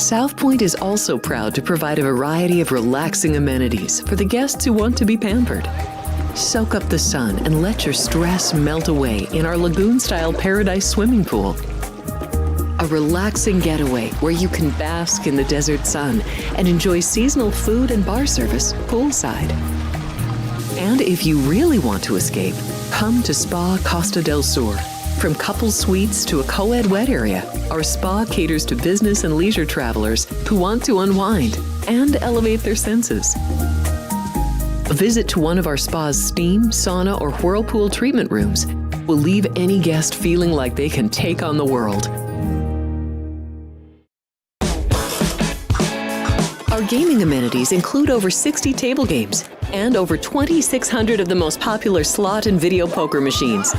South Point is also proud to provide a variety of relaxing amenities for the guests who want to be pampered. Soak up the sun and let your stress melt away in our lagoon-style paradise swimming pool. A relaxing getaway where you can bask in the desert sun and enjoy seasonal food and bar service poolside. And if you really want to escape, come to Spa Costa del Sur. From couple suites to a co-ed wet area, our spa caters to business and leisure travelers who want to unwind and elevate their senses. A visit to one of our spa's steam, sauna, or whirlpool treatment rooms will leave any guest feeling like they can take on the world. Our gaming amenities include over 60 table games and over 2,600 of the most popular slot and video poker machines.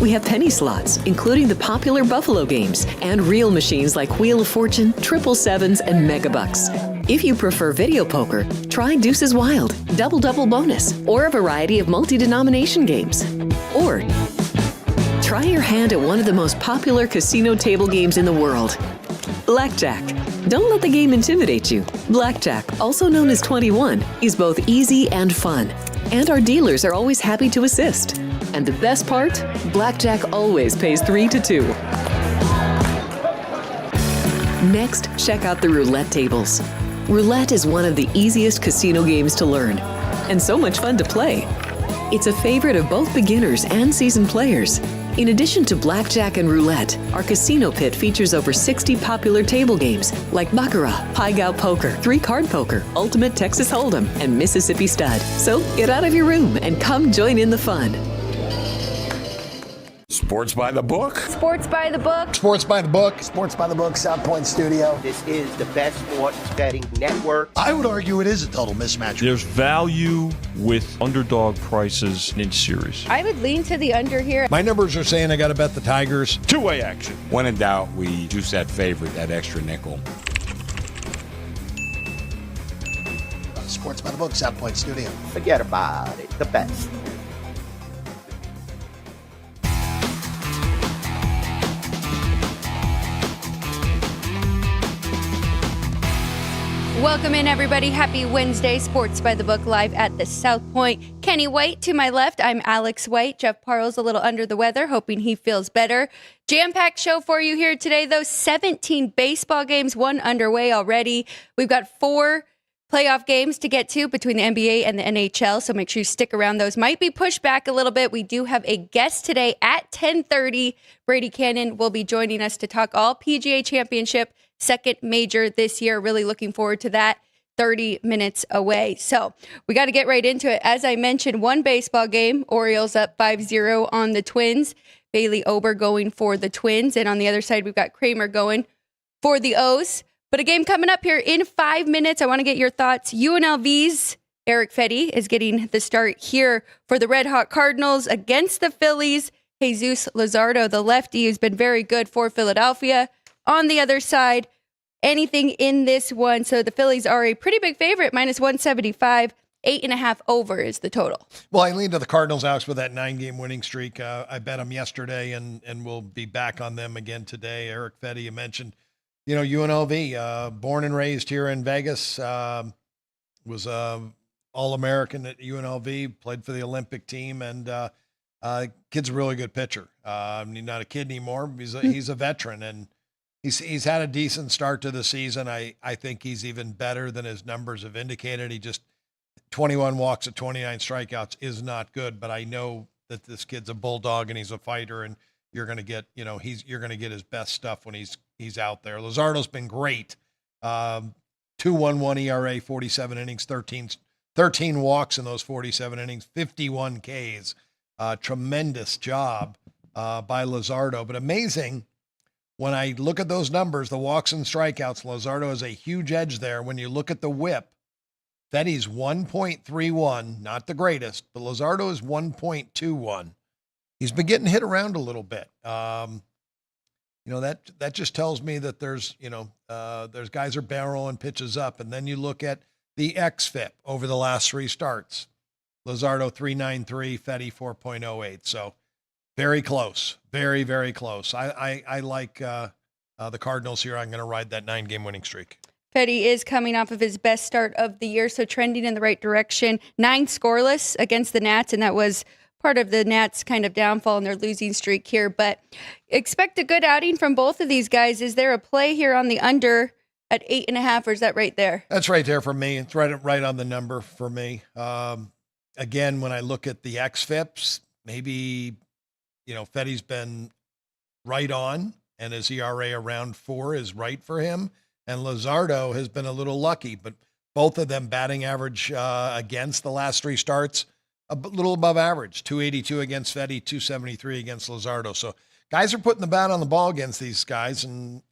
We have penny slots, including the popular Buffalo games, and real machines like Wheel of Fortune, Triple Sevens, and Megabucks. If you prefer video poker, try Deuces Wild, Double Double Bonus, or a variety of multi-denomination games. Or try your hand at one of the most popular casino table games in the world, Blackjack. Don't let the game intimidate you. Blackjack, also known as 21, is both easy and fun. And our dealers are always happy to assist. And the best part? Blackjack always pays 3 to 2. Next, check out the roulette tables. Roulette is one of the easiest casino games to learn, and so much fun to play. It's a favorite of both beginners and seasoned players. In addition to blackjack and roulette, our casino pit features over 60 popular table games like Baccarat, Pai Gow Poker, 3-Card Poker, Ultimate Texas Hold'em, and Mississippi Stud. So get out of your room and come join in the fun. Sports by the book. Sports by the book. Sports by the book. Sports by the book, South Point Studio. This is the best sports betting network. I would argue it is a total mismatch. There's value with underdog prices in series. I would lean to the under here. My numbers are saying I got to bet the Tigers. Two-way action. When in doubt, we juice that favorite, that extra nickel. Sports by the book, South Point Studio. Forget about it. The best. Welcome in, everybody. Happy Wednesday. Sports by the Book live at the South Point. Kenny White to my left. I'm Alex White. Jeff Parles a little under the weather, hoping he feels better. Jam-packed show for you here today, though. 17 baseball games, one underway already. We've got 4 playoff games to get to between the NBA and the NHL, so make sure you stick around. Those might be pushed back a little bit. We do have a guest today at 10:30. Brady Cannon will be joining us to talk all PGA Championship, second major this year. Really looking forward to that. 30 minutes away. So we got to get right into it. As I mentioned, one baseball game, Orioles up 5-0 on the Twins. Bailey Ober going for the Twins. And on the other side, we've got Kramer going for the O's. But a game coming up here in 5 minutes. I want to get your thoughts. UNLV's Eric Fetty is getting the start here for the Red Hot Cardinals against the Phillies. Jesus Luzardo, the lefty, who's been very good for Philadelphia. On the other side, anything in this one. So the Phillies are a pretty big favorite, minus 175. 8.5 over is the total. Well, I leaned to the Cardinals, Alex, with that 9-game winning streak. I bet them yesterday, and we'll be back on them again today. Eric Fetty, you mentioned, UNLV, born and raised here in Vegas, was All-American at UNLV, played for the Olympic team, and kid's a really good pitcher. He's not a kid anymore. He's a veteran, and he's had a decent start to the season. I think he's even better than his numbers have indicated. He just 21 walks at 29 strikeouts is not good, but I know that this kid's a bulldog and he's a fighter, and you're going to get, you're going to get his best stuff when he's out there. Luzardo's been great. 2.11 ERA, 47 innings, 13 walks in those 47 innings, 51 Ks. Tremendous job by Luzardo, but amazing. When I look at those numbers, the walks and strikeouts, Luzardo has a huge edge there. When you look at the whip, Fetty's 1.31, not the greatest, but Luzardo is 1.21. He's been getting hit around a little bit. That just tells me that there's guys are barreling pitches up. And then you look at the xFIP over the last 3 starts. Luzardo 3.93, Fetty 4.08. So very close, very, very close. I like the Cardinals here. I'm going to ride that 9-game winning streak. Fetty is coming off of his best start of the year, so trending in the right direction. 9 scoreless against the Nats, and that was part of the Nats' kind of downfall in their losing streak here. But expect a good outing from both of these guys. Is there a play here on the under at 8.5, or is that right there? That's right there for me. It's right on the number for me. Again, when I look at the xFIPs, maybe, Fetty's been right on, and his ERA around 4 is right for him. And Luzardo has been a little lucky, but both of them batting average against the last 3 starts, a little above average, 282 against Fetty, 273 against Luzardo. So guys are putting the bat on the ball against these guys, and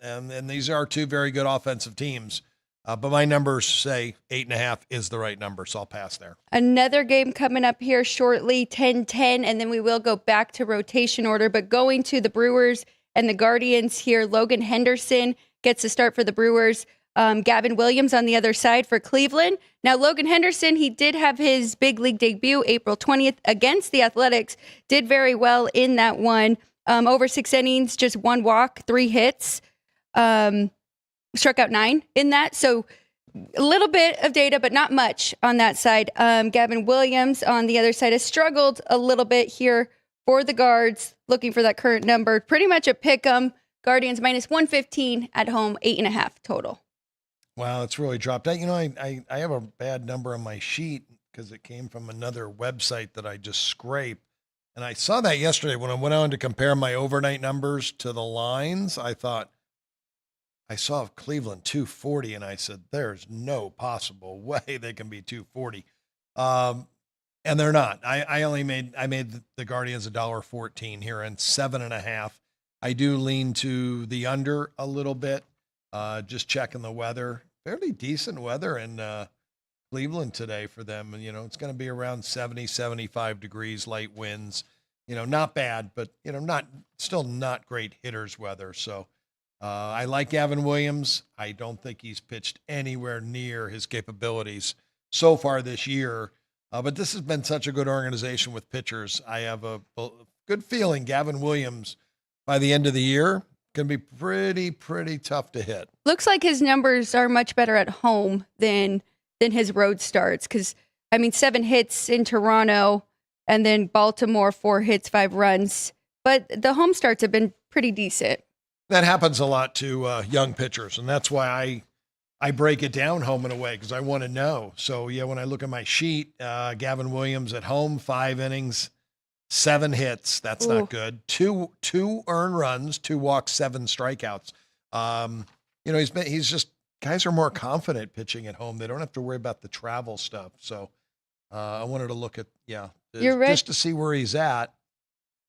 these are 2 very good offensive teams. But my numbers say 8.5 is the right number, so I'll pass there. Another game coming up here shortly, 10-10, and then we will go back to rotation order. But going to the Brewers and the Guardians here, Logan Henderson gets the start for the Brewers. Gavin Williams on the other side for Cleveland. Now, Logan Henderson, he did have his big league debut April 20th against the Athletics. Did very well in that one. Over 6 innings, just 1 walk, 3 hits. Struck out 9 in that. So a little bit of data, but not much on that side. Gavin Williams on the other side has struggled a little bit here for the Guards, looking for that current number. Pretty much a pick 'em. Guardians minus 115 at home, 8.5 total. Wow, it's really dropped. I have a bad number on my sheet because it came from another website that I just scraped. And I saw that yesterday when I went on to compare my overnight numbers to the lines. I saw Cleveland 240, and I said, there's no possible way they can be 240. And they're not. I made the Guardians $1.14 here and 7.5. I do lean to the under a little bit. Just checking the weather. Fairly decent weather in Cleveland today for them. And, it's going to be around 70, 75 degrees, light winds. Not bad, but, still not great hitters weather. So I like Gavin Williams. I don't think he's pitched anywhere near his capabilities so far this year. But this has been such a good organization with pitchers. I have a good feeling Gavin Williams, by the end of the year, going to be pretty tough to hit. Looks like his numbers are much better at home than his road starts. Because, 7 hits in Toronto, and then Baltimore, 4 hits, 5 runs. But the home starts have been pretty decent. That happens a lot to young pitchers, and that's why I break it down home and away, because I want to know. So, when I look at my sheet, Gavin Williams at home, 5 innings, 7 hits. That's not good. Two earned runs, 2 walks, 7 strikeouts. He's just, guys are more confident pitching at home. They don't have to worry about the travel stuff. So I wanted to look at, You're right. Just to see where he's at.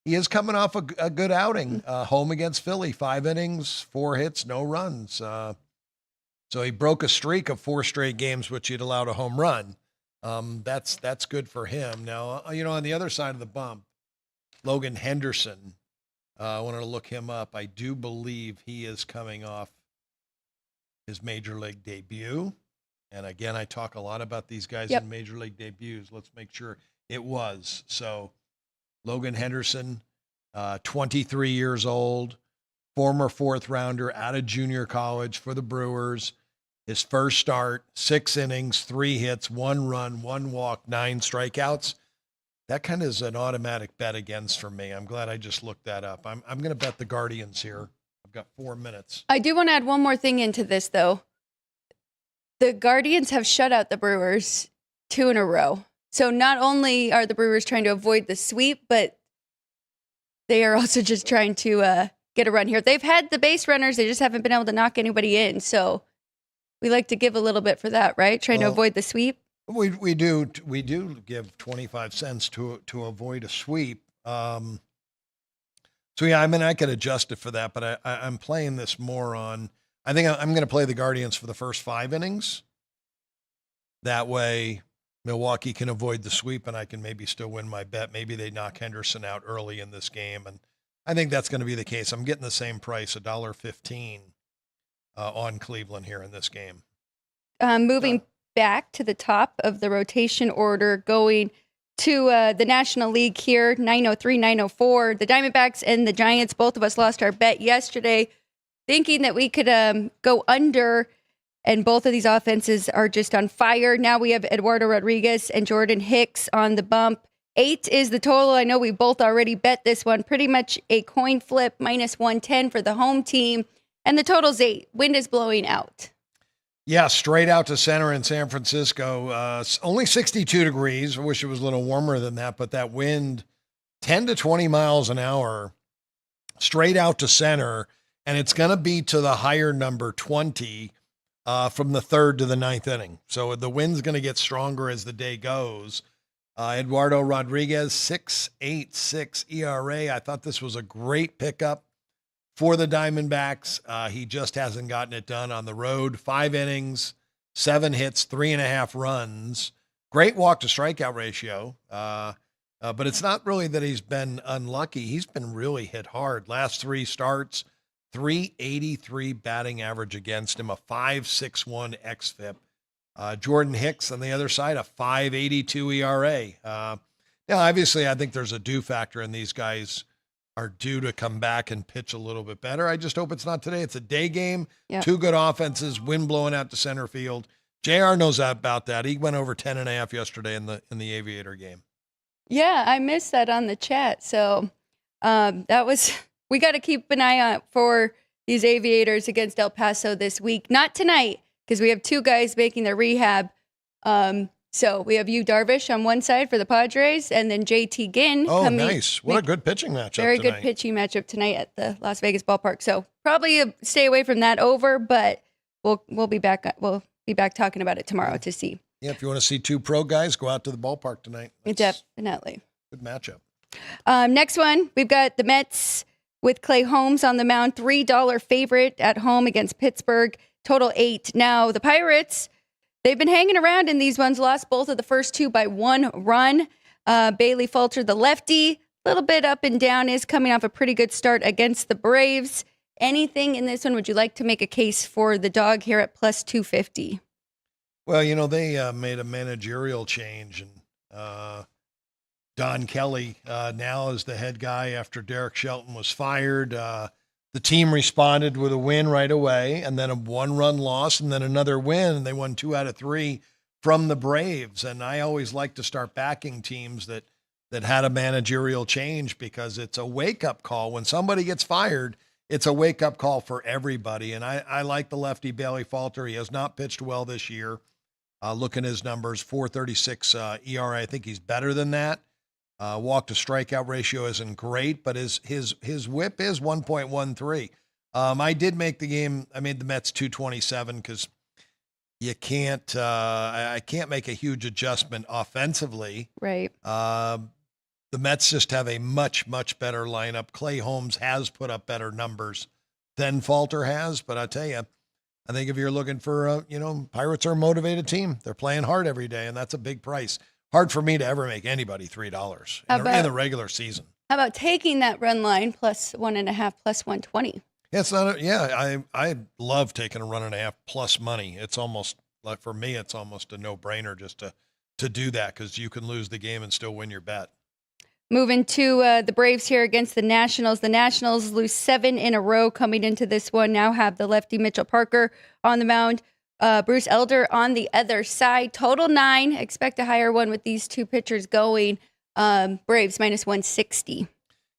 He is coming off a good outing, home against Philly, 5 innings, 4 hits, no runs. So he broke a streak of 4 straight games, which he'd allowed a home run. That's good for him. Now, on the other side of the bump, Logan Henderson, I wanted to look him up. I do believe he is coming off his major league debut. And again, I talk a lot about these guys in major league debuts. Let's make sure it was. So Logan Henderson, 23 years old, former 4th rounder out of junior college for the Brewers. His first start, 6 innings, 3 hits, 1 run, 1 walk, 9 strikeouts. That kind of is an automatic bet against for me. I'm glad I just looked that up. I'm going to bet the Guardians here. I've got 4 minutes. I do want to add one more thing into this, though. The Guardians have shut out the Brewers 2 in a row. So not only are the Brewers trying to avoid the sweep, but they are also just trying to get a run here. They've had the base runners. They just haven't been able to knock anybody in. So we like to give a little bit for that, right? Trying to avoid the sweep. We do give 25 cents to avoid a sweep. So I could adjust it for that, but I'm playing this more on. I think I'm going to play the Guardians for the first 5 innings. That way, Milwaukee can avoid the sweep, and I can maybe still win my bet. Maybe they knock Henderson out early in this game, and I think that's going to be the case. I'm getting the same price, $1.15 on Cleveland here in this game. Moving back to the top of the rotation order, going to the National League here, 903, 904. The Diamondbacks and the Giants, both of us lost our bet yesterday, thinking that we could go under And both of these offenses are just on fire. Now we have Eduardo Rodriguez and Jordan Hicks on the bump. 8 is the total. I know we both already bet this one. Pretty much a coin flip, minus 110 for the home team. And the total's 8. Wind is blowing out. Yeah, straight out to center in San Francisco. Only 62 degrees. I wish it was a little warmer than that, but that wind, 10 to 20 miles an hour, straight out to center, and it's going to be to the higher number 20 from the 3rd to the 9th inning. So the wind's going to get stronger as the day goes. Eduardo Rodriguez, 6.86 ERA. I thought this was a great pickup for the Diamondbacks. He just hasn't gotten it done on the road. 5 innings, 7 hits, 3.5 runs. Great walk to strikeout ratio. But it's not really that he's been unlucky. He's been really hit hard. Last 3 starts, 383 batting average against him, a 5.61 xFIP. Jordan Hicks on the other side, a 5.82 ERA. Now, obviously, I think there's a due factor, and these guys are due to come back and pitch a little bit better. I just hope it's not today. It's a day game. Yep. 2 good offenses, wind blowing out to center field. JR knows about that. He went over 10.5 yesterday in the Aviator game. Yeah, I missed that on the chat. So that was, we got to keep an eye out for these Aviators against El Paso this week. Not tonight, because we have 2 guys making their rehab. So we have Yu Darvish on one side for the Padres, and then JT Ginn. Oh, nice. What a good pitching matchup Very tonight. good pitching matchup tonight at the Las Vegas ballpark. So probably stay away from that over, but we'll be back. We'll be back talking about it tomorrow to see. Yeah, if you want to see 2 pro guys, go out to the ballpark tonight. Definitely. Good matchup. Next one, we've got the Mets with Clay Holmes on the mound, $3 favorite at home against Pittsburgh, total 8. Now, the Pirates, they've been hanging around in these ones, lost both of the first 2 by 1 run. Bailey Falter, the lefty, a little bit up and down, is coming off a pretty good start against the Braves. Anything in this one, would you like to make a case for the dog here at plus 250? Well, they made a managerial change, and Don Kelly now is the head guy after Derek Shelton was fired. The team responded with a win right away, and then a 1-run loss, and then another win, and they won 2 out of 3 from the Braves. And I always like to start backing teams that had a managerial change, because it's a wake-up call. When somebody gets fired, it's a wake-up call for everybody. And I like the lefty Bailey Falter. He has not pitched well this year. Look at his numbers, 4.36 ERA. I think he's better than that. Walk to strikeout ratio isn't great, but his whip is 1.13. I did make the game. I made the Mets 227 because you can't. I can't make a huge adjustment offensively. Right. The Mets just have a much better lineup. Clay Holmes has put up better numbers than Falter has, but I tell you, I think if you're looking for, Pirates are a motivated team. They're playing hard every day, and that's a big price. Hard for me to ever make anybody $3 in the regular season. How about taking that run line plus 1.5 plus 120? It's not. I love taking a 1.5 plus money. It's almost like, for me, it's almost a no-brainer just to do that, because you can lose the game and still win your bet. Moving to the Braves here against the Nationals. The Nationals lose 7 in a row coming into this one. Now have the lefty Mitchell Parker on the mound. Bruce Elder on the other side. Total 9. Expect a higher one with these 2 pitchers going. Braves minus 160.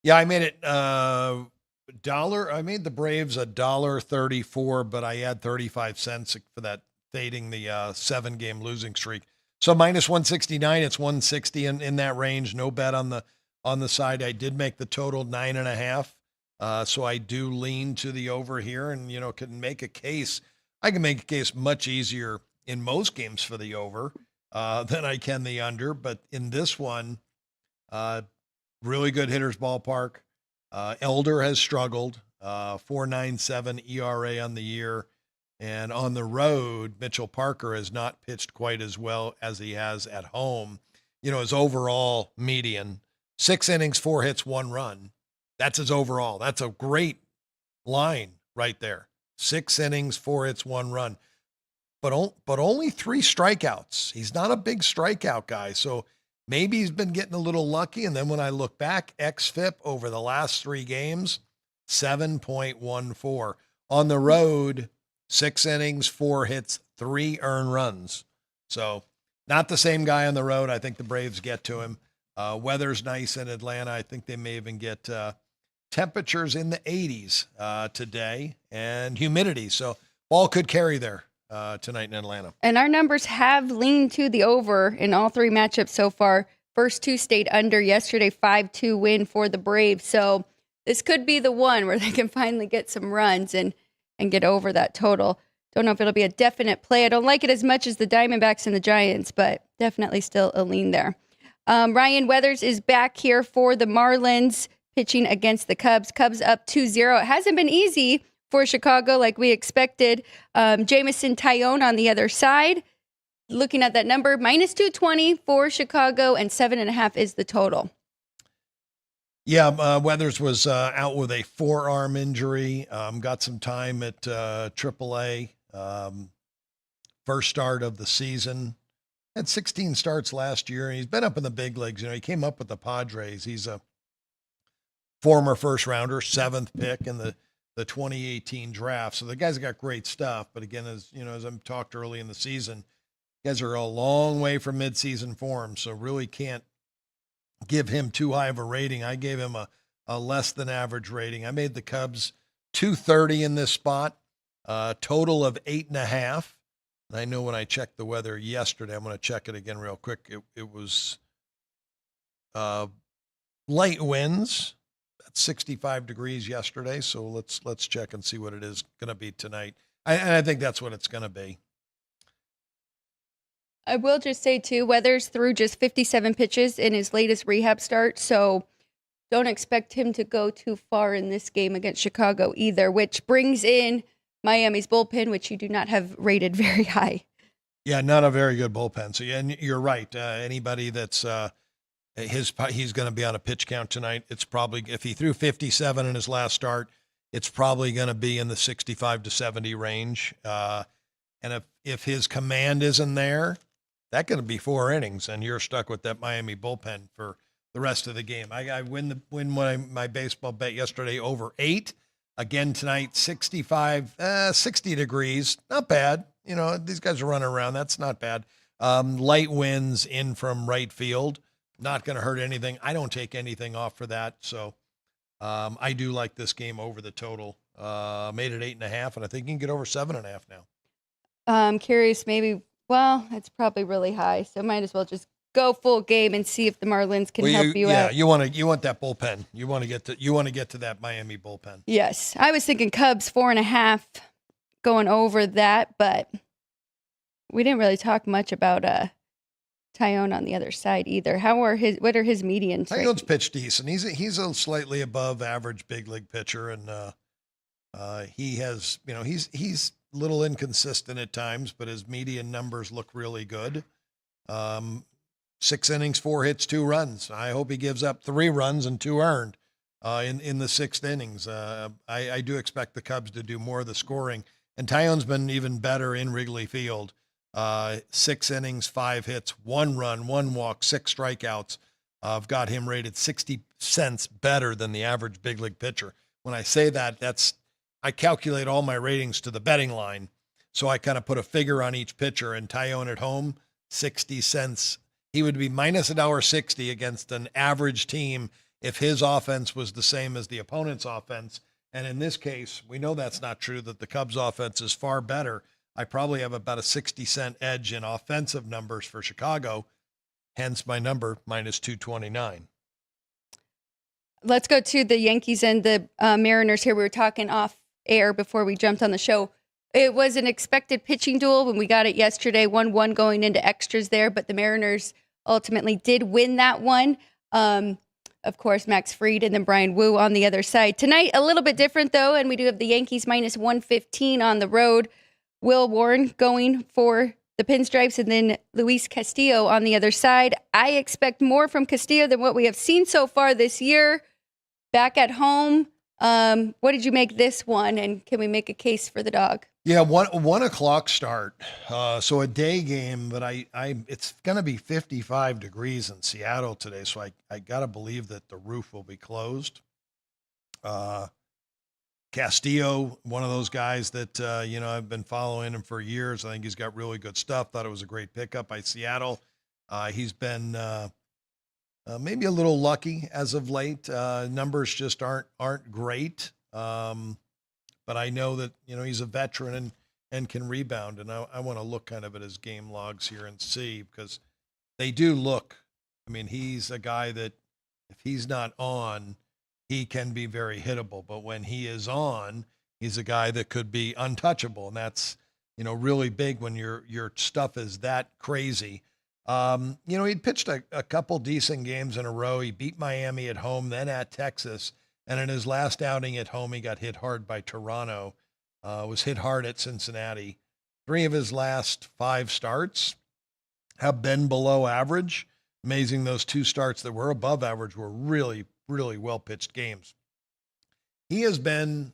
Yeah, I made it dollar. I made the Braves $1.34, but I add 35 cents for that fading the 7-game losing streak. So minus 169. It's 160 in that range. No bet on the side. I did make the total 9.5. So I do lean to the over here, and can make a case. I can make a case much easier in most games for the over than I can the under. But in this one, really good hitters ballpark. Elder has struggled, 4.97 ERA on the year. And on the road, Mitchell Parker has not pitched quite as well as he has at home. His overall median, 6 innings, 4 hits, 1 run. That's his overall. That's a great line right there. 6 innings, 4 hits, 1 run. But only 3 strikeouts. He's not a big strikeout guy. So maybe he's been getting a little lucky. And then when I look back, xFIP over the last 3 games, 7.14. On the road, 6 innings, 4 hits, 3 earned runs. So not the same guy on the road. I think the Braves get to him. Weather's nice in Atlanta. I think they may even get temperatures in the 80s today and humidity. So ball could carry there tonight in Atlanta. And our numbers have leaned to the over in all 3 matchups so far. First 2 stayed under. Yesterday, 5-2 win for the Braves. So this could be the one where they can finally get some runs and get over that total. Don't know if it'll be a definite play. I don't like it as much as the Diamondbacks and the Giants, but definitely still a lean there. Ryan Weathers is back here for the Marlins, pitching against the Cubs. Cubs up 2-0. It hasn't been easy for Chicago like we expected. Jameson Taillon on the other side. Looking at that number, minus 220 for Chicago, and 7.5 is the total. Yeah, Weathers was out with a forearm injury. Got some time at AAA. First start of the season. Had 16 starts last year, and he's been up in the big leagues. He came up with the Padres. He's a former first rounder, 7th pick in the 2018 draft. So the guy's got great stuff. But again, as I talked early in the season, guys are a long way from midseason form, so really can't give him too high of a rating. I gave him a less than average rating. I made the Cubs 230 in this spot, total of 8.5. And I know when I checked the weather yesterday, I'm going to check it again real quick. It was light winds at 65 degrees yesterday. So let's check and see what it is going to be tonight. And I think that's what it's going to be. I will just say, too, Weathers threw just 57 pitches in his latest rehab start, so don't expect him to go too far in this game against Chicago either, which brings in Miami's bullpen, which you do not have rated very high. Yeah, not a very good bullpen. So, yeah, and you're right. Anybody that's he's going to be on a pitch count tonight. It's probably, if he threw 57 in his last start, it's probably going to be in the 65 to 70 range. And if his command isn't there, that could be 4 innings, and you're stuck with that Miami bullpen for the rest of the game. I win my baseball bet yesterday over 8. Again tonight, 60 degrees. Not bad. These guys are running around. That's not bad. Light winds in from right field. Not going to hurt anything. I don't take anything off for that. So I do like this game over the total. Made it 8.5, and I think you can get over 7.5 now. I'm curious, it's probably really high, so might as well just go full game and see if the Marlins can help you out. You want that bullpen. You want to get to that Miami bullpen. Yes, I was thinking Cubs 4.5, going over that, but we didn't really talk much about Taillon on the other side either. What are his medians? Taillon's pitched decent. He's a slightly above average big league pitcher, and he has he's a little inconsistent at times, but his median numbers look really good. 6 innings, 4 hits, 2 runs. I hope he gives up 3 runs and 2 earned in the 6th innings. I do expect the Cubs to do more of the scoring. And Taillon's been even better in Wrigley Field. 6 innings, 5 hits, 1 run, 1 walk, 6 strikeouts. I've got him rated 60 cents better than the average big league pitcher. When I say that, I calculate all my ratings to the betting line. So I kind of put a figure on each pitcher, and Taillon at home, 60 cents. He would be minus $1.60 against an average team if his offense was the same as the opponent's offense. And in this case, we know that's not true, that the Cubs offense is far better. I probably have about a 60-cent edge in offensive numbers for Chicago, hence my number, minus 229. Let's go to the Yankees and the Mariners here. We were talking off air before we jumped on the show. It was an expected pitching duel when we got it yesterday, 1-1 going into extras there, but the Mariners ultimately did win that one. Of course, Max Fried and then Brian Wu on the other side. Tonight, a little bit different, though, and we do have the Yankees minus 115 on the road. Will Warren going for the Pinstripes, and then Luis Castillo on the other side. I expect more from Castillo than what we have seen so far this year. Back at home, what did you make this one, and can we make a case for the dog? Yeah, 1 o'clock start. So a day game, but it's going to be 55 degrees in Seattle today. So I got to believe that the roof will be closed. Castillo, one of those guys that, I've been following him for years. I think he's got really good stuff. Thought it was a great pickup by Seattle. He's been maybe a little lucky as of late. Numbers just aren't great. But I know that, he's a veteran and can rebound. And I want to look kind of at his game logs here and see, because they do look, he's a guy that if he's not on, he can be very hittable. But when he is on, he's a guy that could be untouchable. And that's, really big when your stuff is that crazy. He'd pitched a couple decent games in a row. He beat Miami at home, then at Texas. And in his last outing at home, he got hit hard by Toronto, was hit hard at Cincinnati. 3 of his last 5 starts have been below average. Amazing, those 2 starts that were above average were really, really well-pitched games. He has been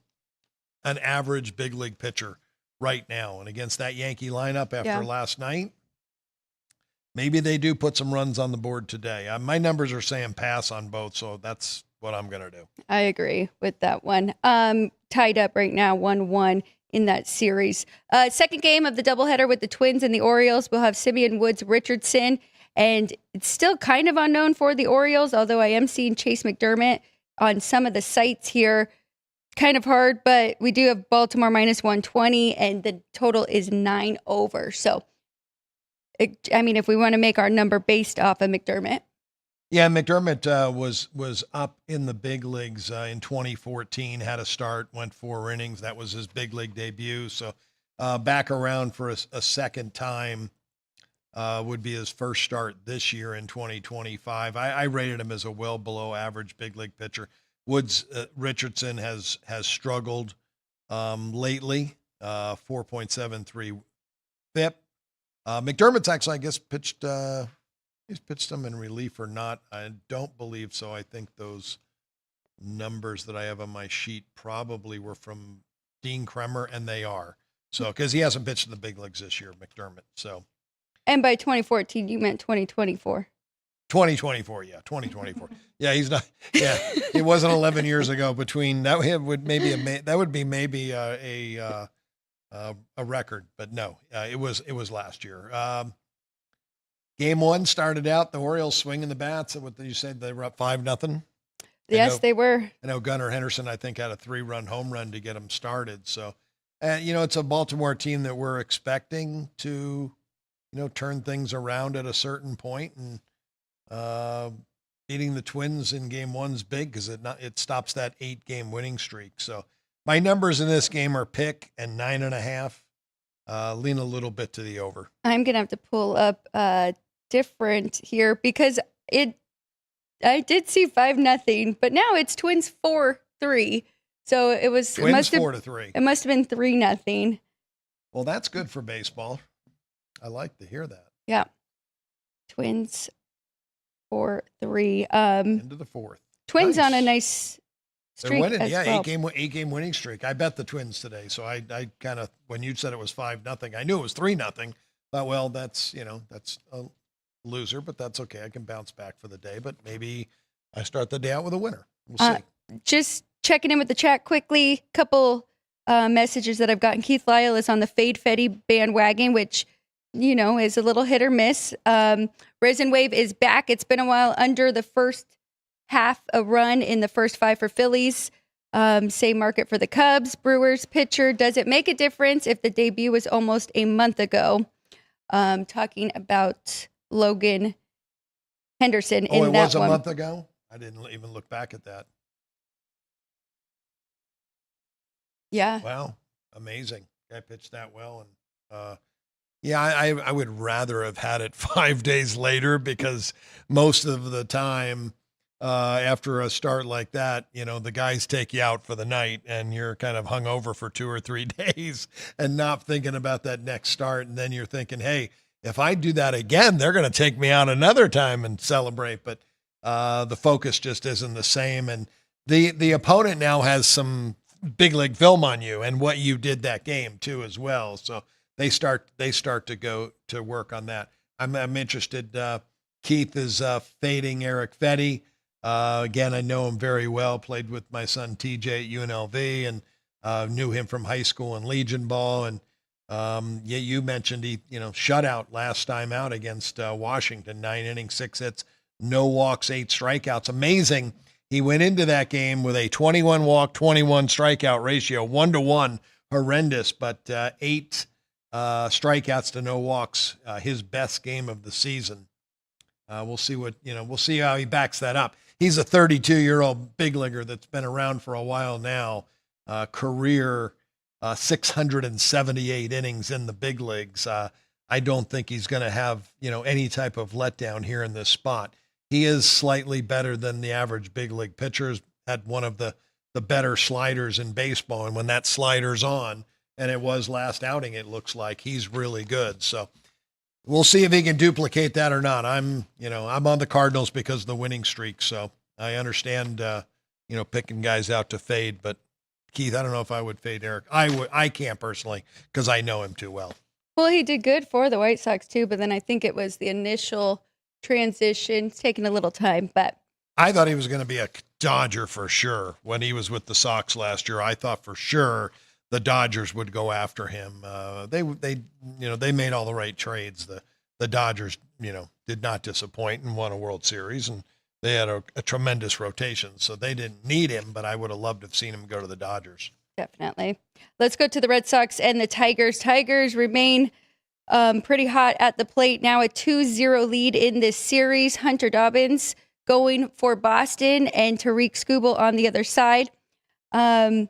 an average big league pitcher right now. And against that Yankee lineup after last night, maybe they do put some runs on the board today. My numbers are saying pass on both, so that's what I'm going to do. I agree with that one. Tied up right now, 1-1 in that series. Second game of the doubleheader with the Twins and the Orioles. We'll have Simeon Woods Richardson, and it's still kind of unknown for the Orioles, although I am seeing Chase McDermott on some of the sites here. Kind of hard, but we do have Baltimore minus 120, and the total is 9 over. So, if we want to make our number based off of McDermott. Yeah, McDermott was up in the big leagues in 2014, had a start, went 4 innings. That was his big league debut. So back around for a second time would be his first start this year in 2025. I rated him as a well below average big league pitcher. Woods Richardson has struggled lately, 4.73 FIP. McDermott's actually, I guess, pitched he's pitched them in relief or not. I don't believe so. I think those numbers that I have on my sheet probably were from Dean Kremer, and they are. So, because he hasn't pitched in the big leagues this year, McDermott. So, and by 2014, you meant 2024. 2024, yeah, 2024. Yeah, he's not. Yeah, it wasn't 11 years ago. Between that would be maybe a record, but no, it was last year. Game 1 started out the Orioles swinging the bats. What you said, they were up 5-0. Yes, they were. I know Gunnar Henderson, I think, had a 3-run home run to get them started. So, it's a Baltimore team that we're expecting to, turn things around at a certain point, and beating the Twins in Game 1's big because it stops that 8-game winning streak. So my numbers in this game are pick and 9.5. Lean a little bit to the over. I'm gonna have to pull up different here because I did see 5-0, but now it's Twins 4-3. So it was Twins 4-3. It must have been 3-0. Well, that's good for baseball. I like to hear that. Yeah, Twins 4-3. Into the 4th. Twins on a nice streak. They're winning, as yeah, well. 8-game winning streak. I bet the Twins today, so I kind of, when you said it was 5-0, I knew it was 3-0. Thought, well, that's a loser, but that's okay. I can bounce back for the day, but maybe I start the day out with a winner. We'll see. Just checking in with the chat quickly. Couple messages that I've gotten. Keith Lyle is on the Fade Fetty bandwagon, which, is a little hit or miss. Resin Wave is back. It's been a while under the first half a run in the first 5 for Phillies. Same market for the Cubs. Brewers pitcher. Does it make a difference if the debut was almost a month ago? Talking about Logan Henderson in that one. Oh, it was a month ago? I didn't even look back at that. Yeah. Wow. Amazing. Guy pitched that well. And I would rather have had it 5 days later, because most of the time after a start like that, the guys take you out for the night and you're kind of hungover for 2 or 3 days and not thinking about that next start. And then you're thinking, hey, if I do that again, they're going to take me out another time and celebrate. But the focus just isn't the same. And the opponent now has some big league film on you and what you did that game too as well. So they start to go to work on that. I'm interested. Keith is fading Eric Fetty. Again, I know him very well. Played with my son TJ at UNLV, and Knew him from high school and Legion ball. And yeah, you mentioned he, shutout last time out against Washington, 9 innings, 6 hits, no walks, 8 strikeouts. Amazing. He went into that game with a 21 walk, 21 strikeout ratio, 1-to-1, horrendous, but 8 strikeouts to no walks, his best game of the season. We'll see we'll see how he backs that up. He's a 32-year-old big leaguer that's been around for a while now. Career 678 innings in the big leagues. I don't think he's going to have, any type of letdown here in this spot. He is slightly better than the average big league pitchers. Had one of the better sliders in baseball. And when that slider's on, and it was last outing, it looks like he's really good. So we'll see if he can duplicate that or not. I'm on the Cardinals because of the winning streak. So I understand, picking guys out to fade, but Keith, I don't know if I would fade Eric. I can't personally because I know him too well. Well, he did good for the White Sox too, but then I think it was the initial transition. It's taking a little time, but I thought he was going to be a Dodger for sure when he was with the Sox last year. I thought for sure the Dodgers would go after him. They made all the right trades. The Dodgers, did not disappoint and won a World Series, and they had a tremendous rotation. So they didn't need him, but I would have loved to have seen him go to the Dodgers. Definitely. Let's go to the Red Sox and the Tigers. Tigers remain pretty hot at the plate now, a 2-0 lead in this series. Hunter Dobbins going for Boston and Tariq Skubal on the other side. Tried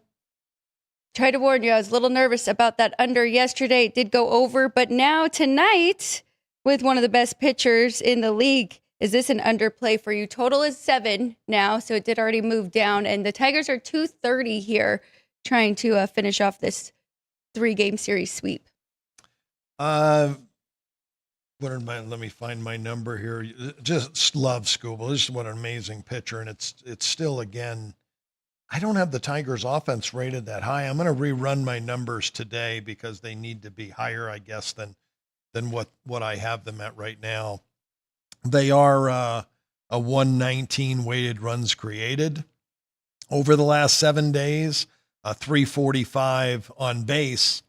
to warn you, I was a little nervous about that under yesterday. It did go over, but now tonight, with one of the best pitchers in the league, is this an underplay for you? Total is 7 now, so it did already move down, and the Tigers are 230 here, trying to finish off this 3-game series sweep. Let me find my number here. Just love Skubal. This is what an amazing pitcher. And it's still, again, I don't have the Tigers offense rated that high. I'm going to rerun my numbers today because they need to be higher, I guess, than what I have them at right now. They are a 119 weighted runs created over the last 7 days, a 345 on base,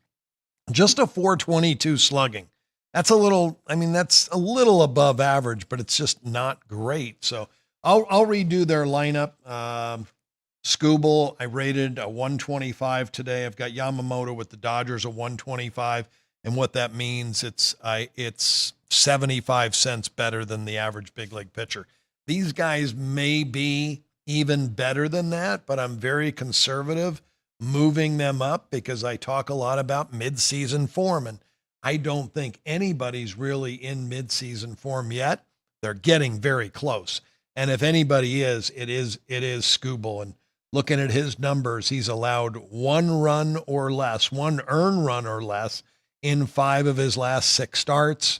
just a 422 slugging. That's a little above average, but it's just not great. So I'll redo their lineup. Skubal, I rated a 125 today. I've got Yamamoto with the Dodgers, a 125. And what that means, it's 75 cents better than the average big league pitcher. These guys may be even better than that, but I'm very conservative moving them up because I talk a lot about midseason form, and I don't think anybody's really in midseason form yet. They're getting very close. And if anybody is, it is Skubal. And looking at his numbers, he's allowed 1 run or less, 1 earned run or less in 5 of his last 6 starts.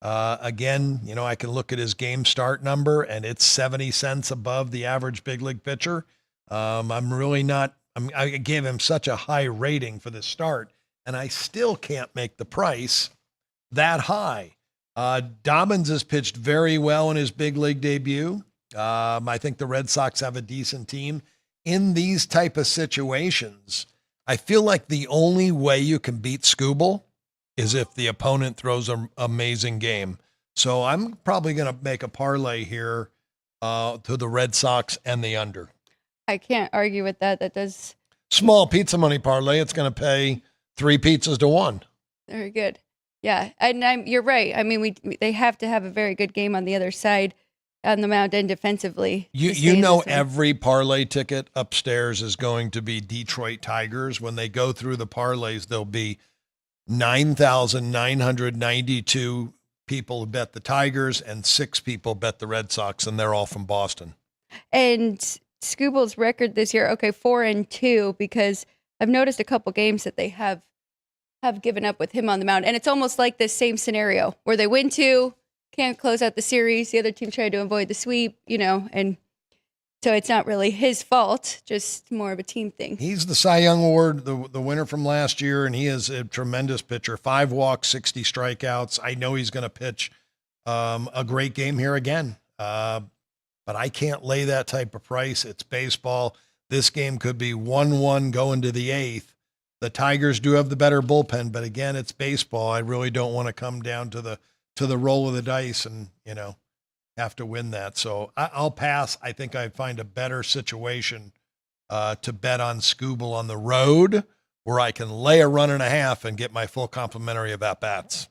Again, I can look at his game start number and it's 70 cents above the average big league pitcher. I gave him such a high rating for this start, and I still can't make the price that high. Dobbins has pitched very well in his big league debut. I think the Red Sox have a decent team. In these type of situations, I feel like the only way you can beat Skubal is if the opponent throws an amazing game. So I'm probably going to make a parlay here to the Red Sox and the under. I can't argue with that. That does. Small pizza money parlay. It's going to pay 3 pizzas to 1. Very good. Yeah, and you're right. I mean, they have to have a very good game on the other side on the mound and defensively. Every parlay ticket upstairs is going to be Detroit Tigers. When they go through the parlays, there'll be 9,992 people who bet the Tigers and 6 people bet the Red Sox, and they're all from Boston. And Skubal's record this year, 4-2, because I've noticed a couple games that they have given up with him on the mound. And it's almost like this same scenario where they win 2, can't close out the series. The other team tried to avoid the sweep, and so it's not really his fault, just more of a team thing. He's the Cy Young Award, the winner from last year, and he is a tremendous pitcher. 5 walks, 60 strikeouts. I know he's going to pitch a great game here again. But I can't lay that type of price. It's baseball. this game could be 1-1 going to the eighth. The Tigers do have the better bullpen, but again, it's baseball. I really don't want to come down to the roll of the dice and, have to win that. So I'll pass. I think I'd find a better situation to bet on Scooble on the road where I can lay a run and a half and get my full complimentary of at-bats.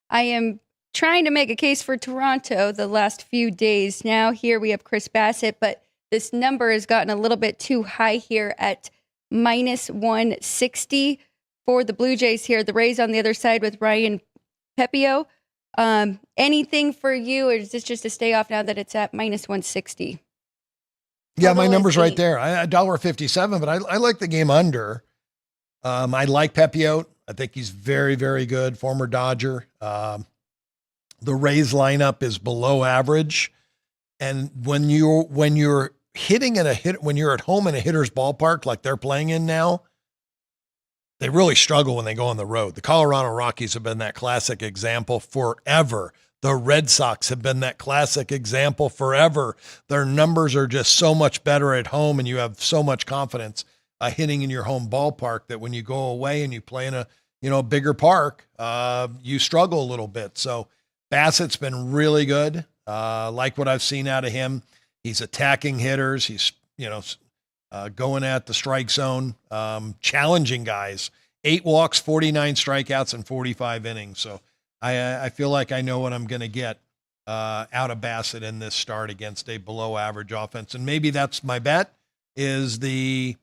I am trying to make a case for Toronto the last few days. Now here we have Chris Bassett, but this number has gotten a little bit too high here at -160 for the Blue Jays here. The Rays on the other side with Ryan Pepio. Anything for you, or is this just a stay off now that it's at -160? Yeah, my number's right there. $1.57, but I like the game under. I like Pepio. I think he's very, very good. Former Dodger. The Rays lineup is below average. And when you're hitting when you're at home in a hitter's ballpark like they're playing in now, they really struggle when they go on the road. The Colorado Rockies have been that classic example forever. The Red Sox have been that classic example forever. Their numbers are just so much better at home, and you have so much confidence hitting in your home ballpark that when you go away and you play in a bigger park, you struggle a little bit. So Bassett's been really good. Like what I've seen out of him. He's attacking hitters. He's, going at the strike zone, challenging guys. 8 walks, 49 strikeouts, and 45 innings. So I feel like I know what I'm going to get out of Bassett in this start against a below-average offense. And maybe that's my bet, is the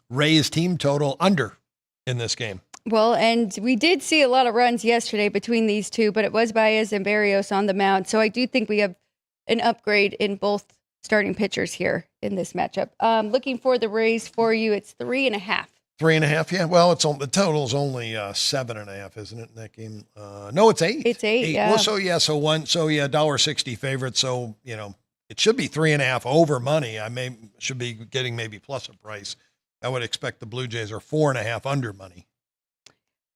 Rays team total under in this game. Well, and we did see a lot of runs yesterday between these two, but it was Baez and Berrios on the mound. So I do think we have an upgrade in both starting pitchers here in this matchup. Looking for the Rays for you, it's 3.5. 3.5, yeah. Well, the total is only 7.5, isn't it, in that game? No, it's 8. It's 8, yeah. Well, $1.60 favorite. So, it should be 3.5 over money. I should be getting maybe plus a price. I would expect the Blue Jays are 4.5 under money.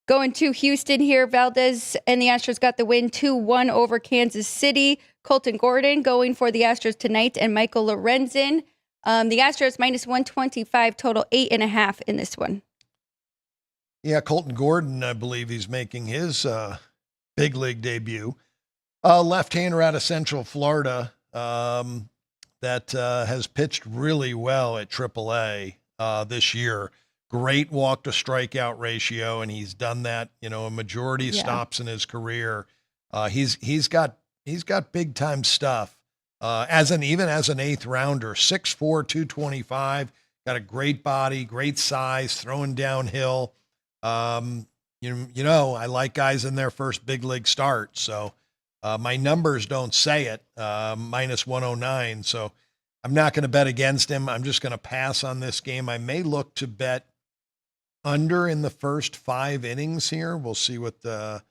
Going to Houston here, Valdez and the Astros got the win 2-1 over Kansas City. Colton Gordon going for the Astros tonight, and Michael Lorenzen. The Astros -125, total 8.5 in this one. Yeah, Colton Gordon, I believe he's making his big league debut. Left-hander out of Central Florida that has pitched really well at AAA this year. Great walk to strikeout ratio, and he's done that, a majority of stops in his career. He's got big time stuff. Even as an 8th rounder, 6'4", 225, got a great body, great size, throwing downhill. I like guys in their first big league start. So my numbers don't say it, -109. So I'm not going to bet against him. I'm just going to pass on this game. I may look to bet under in the first 5 innings here. We'll see what I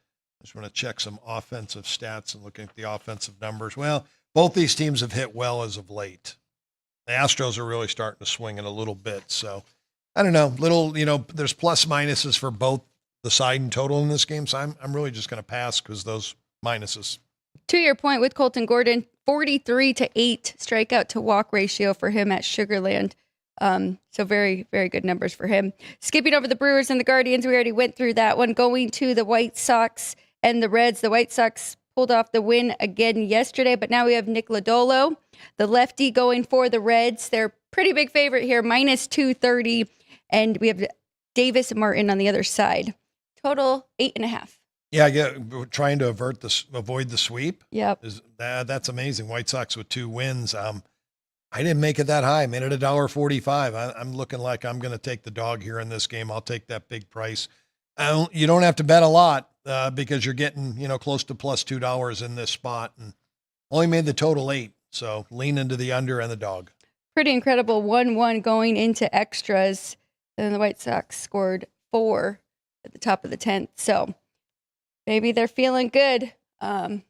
just want to check some offensive stats and looking at the offensive numbers. Well, both these teams have hit well as of late. The Astros are really starting to swing it a little bit. So I don't know, there's plus minuses for both the side and total in this game. So I'm really just going to pass because those minuses. To your point with Colton Gordon, 43-8 strikeout to walk ratio for him at Sugarland. So very, very good numbers for him. Skipping over the Brewers and the Guardians, we already went through that one. Going to the White Sox and the Reds. The White Sox pulled off the win again yesterday, but now we have Nick Lodolo, the lefty, going for the Reds. They're pretty big favorite here, -230, and we have Davis Martin on the other side. Total 8.5. Yeah, we're trying to avoid the sweep. Yep. That's amazing. White Sox with 2 wins. I didn't make it that high. I made it $1.45. I'm looking like I'm going to take the dog here in this game. I'll take that big price. You don't have to bet a lot because you're getting, close to plus $2 in this spot, and only made the total 8. So lean into the under and the dog. Pretty incredible 1-1 going into extras. And the White Sox scored 4 at the top of the 10th. So maybe they're feeling good. They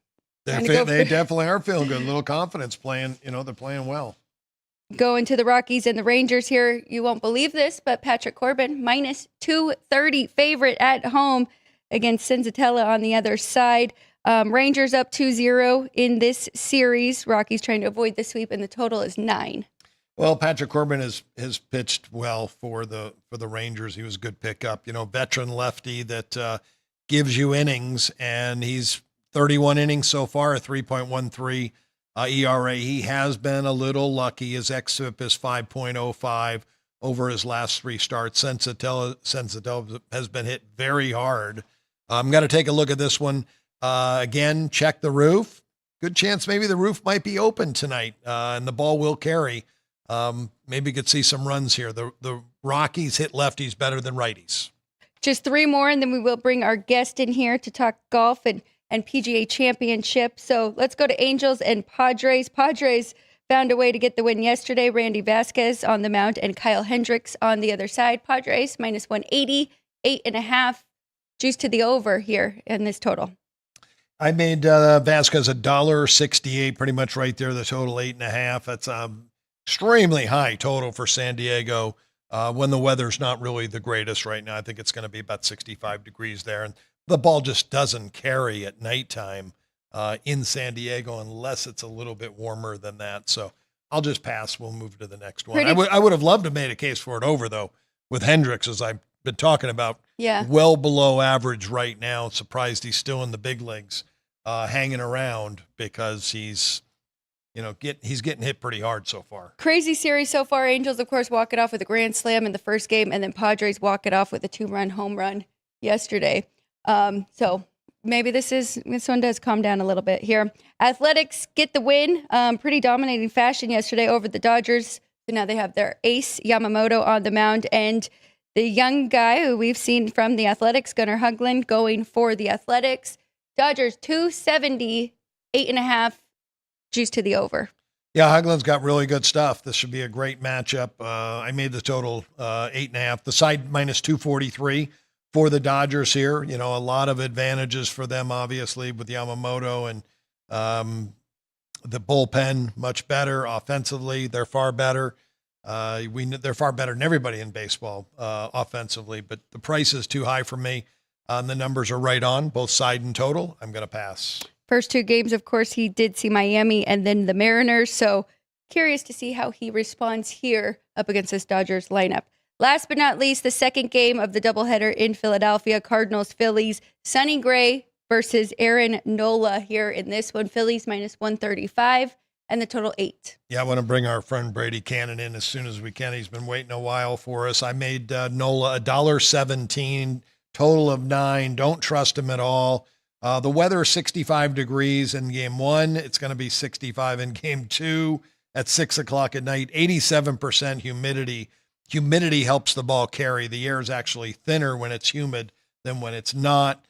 definitely are feeling good. A little confidence playing, they're playing well. Going to the Rockies and the Rangers here. You won't believe this, but Patrick Corbin, -230 favorite at home against Senzatella on the other side. Rangers up 2-0 in this series. Rockies trying to avoid the sweep, and the total is 9. Well, Patrick Corbin has pitched well for the Rangers. He was a good pickup. Veteran lefty that gives you innings, and he's 31 innings so far, a 3.13 ERA. He has been a little lucky. His xFIP is 5.05 over his last 3 starts. Sensatel has been hit very hard. I'm going to take a look at this one. Again, check the roof. Good chance maybe the roof might be open tonight, and the ball will carry. Maybe you could see some runs here. The Rockies hit lefties better than righties. Just 3 more, and then we will bring our guest in here to talk golf and PGA Championship. So let's go to Angels and Padres. Padres found a way to get the win yesterday. Randy Vasquez on the mound and Kyle Hendricks on the other side. Padres minus 180, 8.5. Juice to the over here in this total. I made Vasquez $1.68, pretty much right there. The total 8.5. That's extremely high total for San Diego when the weather's not really the greatest right now. I think it's going to be about 65 degrees there, and the ball just doesn't carry at nighttime in San Diego unless it's a little bit warmer than that. So I'll just pass. We'll move to the next one. I would have loved to have made a case for it over, though, with Hendricks, as I've been talking about. Yeah. Well below average right now. Surprised he's still in the big leagues hanging around because he's getting hit pretty hard so far. Crazy series so far. Angels, of course, walk it off with a grand slam in the first game, and then Padres walk it off with a 2-run home run yesterday. So maybe this one does calm down a little bit here. Athletics get the win, pretty dominating fashion yesterday over the Dodgers. So now they have their ace Yamamoto on the mound, and the young guy who we've seen from the Athletics, Gunnar Hoagland, going for the Athletics. Dodgers 270, 8.5. Juice to the over. Yeah, Hoagland's got really good stuff. This should be a great matchup. I made the total 8.5. The side minus 243 for the Dodgers here. A lot of advantages for them, obviously, with Yamamoto and the bullpen much better offensively. They're far better. They're far better than everybody in baseball offensively, but the price is too high for me. The numbers are right on, both side and total. I'm going to pass. First 2 games, of course, he did see Miami and then the Mariners. So curious to see how he responds here up against this Dodgers lineup. Last but not least, the second game of the doubleheader in Philadelphia, Cardinals-Phillies. Sonny Gray versus Aaron Nola here in this one. Phillies minus 135 and the total 8. Yeah, I want to bring our friend Brady Cannon in as soon as we can. He's been waiting a while for us. I made Nola $1.17, total of 9. Don't trust him at all. The weather is 65 degrees in game 1. It's going to be 65 in game 2 at 6 o'clock at night. 87% humidity. Humidity helps the ball carry. The air is actually thinner when it's humid than when it's not.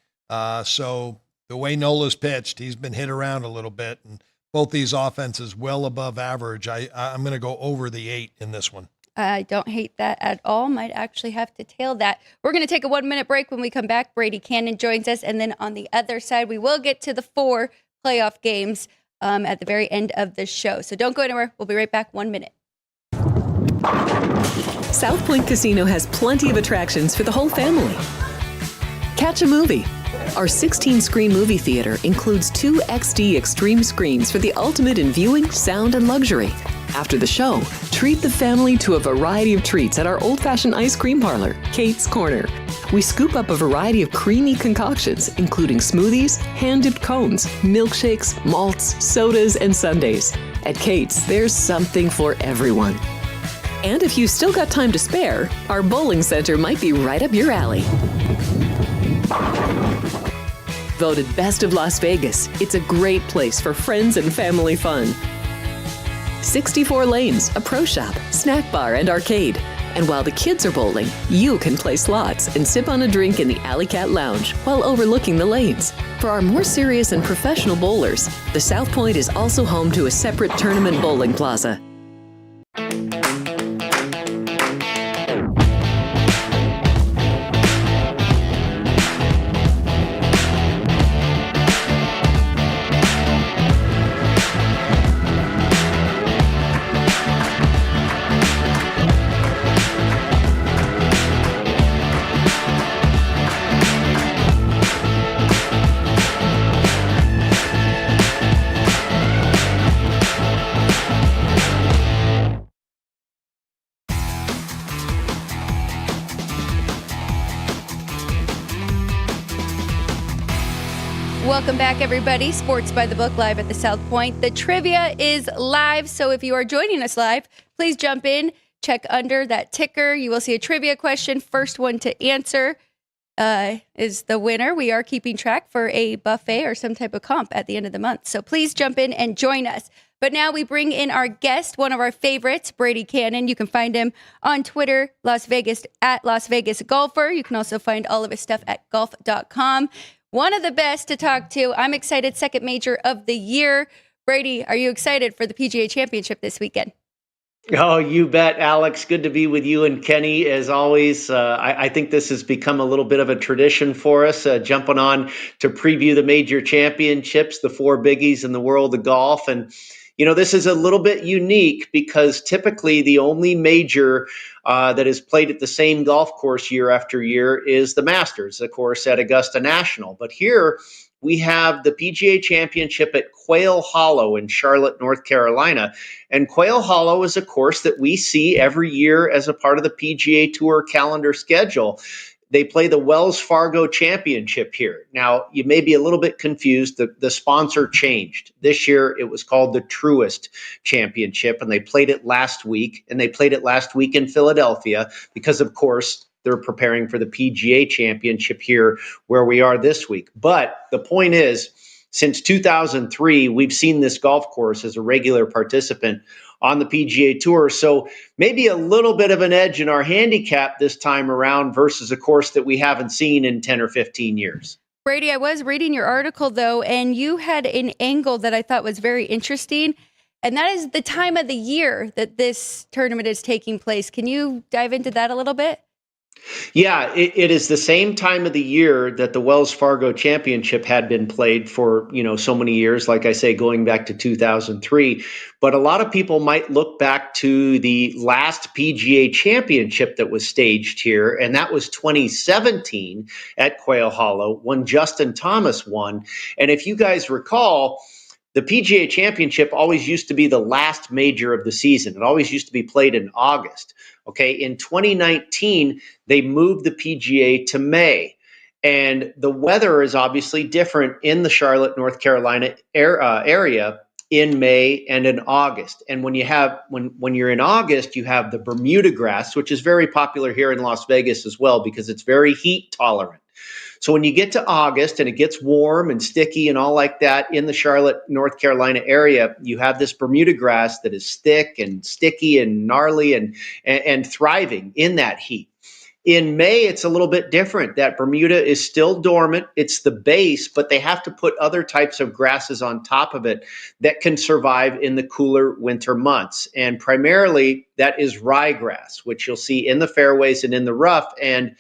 So the way Nola's pitched, he's been hit around a little bit, and both these offenses well above average. I'm going to go over the 8 in this one. I don't hate that at all. Might actually have to tail that. We're going to take a 1-minute break. When we come back, Brady Cannon joins us. And then on the other side, we will get to the 4 playoff games at the very end of the show. So don't go anywhere. We'll be right back. 1 minute. South Point Casino has plenty of attractions for the whole family. Catch a movie. Our 16-screen movie theater includes 2 XD Extreme screens for the ultimate in viewing, sound, and luxury. After the show, treat the family to a variety of treats at our old-fashioned ice cream parlor, Kate's Corner. We scoop up a variety of creamy concoctions, including smoothies, hand-dipped cones, milkshakes, malts, sodas, and sundaes. At Kate's, there's something for everyone. And if you still got time to spare, our bowling center might be right up your alley. Voted Best of Las Vegas, it's a great place for friends and family fun. 64 lanes, a pro shop, snack bar, and arcade. And while the kids are bowling, you can play slots and sip on a drink in the Alley Cat Lounge while overlooking the lanes. For our more serious and professional bowlers, the South Point is also home to a separate tournament bowling plaza. Welcome back, everybody. Sports by the Book live at the South Point. The trivia is live, so if you are joining us live, please jump in, check under that ticker. You will see a trivia question. First one to answer is the winner. We are keeping track for a buffet or some type of comp at the end of the month, so please jump in and join us. But now we bring in our guest, one of our favorites, Brady Cannon. You can find him on Twitter, Las Vegas, at Las Vegas Golfer. You can also find all of his stuff at golf.com. One of the best to talk to. I'm excited. Second major of the year. Brady, are you excited for the PGA Championship this weekend? Oh, you bet, Alex. Good to be with you and Kenny, as always. I think this has become a little bit of a tradition for us, jumping on to preview the major championships, the four biggies in the world of golf. And, you know, this is a little bit unique because typically the only major that is played at the same golf course year after year is the Masters, of course, at Augusta National. But here we have the PGA Championship at Quail Hollow in Charlotte, North Carolina. And Quail Hollow is a course that we see every year as a part of the PGA Tour calendar schedule. They play the Wells Fargo Championship here. Now, you may be a little bit confused. The sponsor changed. This year, it was called the Truist Championship, and they played it last week. And they played it last week in Philadelphia because, of course, they're preparing for the PGA Championship here where we are this week. But the point is, since 2003, we've seen this golf course as a regular participant on the PGA Tour. So maybe a little bit of an edge in our handicap this time around versus a course that we haven't seen in 10 or 15 years. Brady, I was reading your article, though, and you had an angle that I thought was very interesting, and that is the time of the year that this tournament is taking place. Can you dive into that a little bit? Yeah, it is the same time of the year that the Wells Fargo Championship had been played for, so many years, like I say, going back to 2003. But a lot of people might look back to the last PGA Championship that was staged here, and that was 2017 at Quail Hollow when Justin Thomas won. And if you guys recall, the PGA Championship always used to be the last major of the season. It always used to be played in August. Okay, in 2019, they moved the PGA to May. And the weather is obviously different in the Charlotte, North Carolina area in May and in August. And when you're in August, you have the Bermuda grass, which is very popular here in Las Vegas as well because it's very heat tolerant. So when you get to August and it gets warm and sticky and all like that in the Charlotte, North Carolina area, you have this Bermuda grass that is thick and sticky and gnarly and thriving in that heat. In May, it's a little bit different. That Bermuda is still dormant. It's the base, but they have to put other types of grasses on top of it that can survive in the cooler winter months. And primarily, that is ryegrass, which you'll see in the fairways and in the rough. And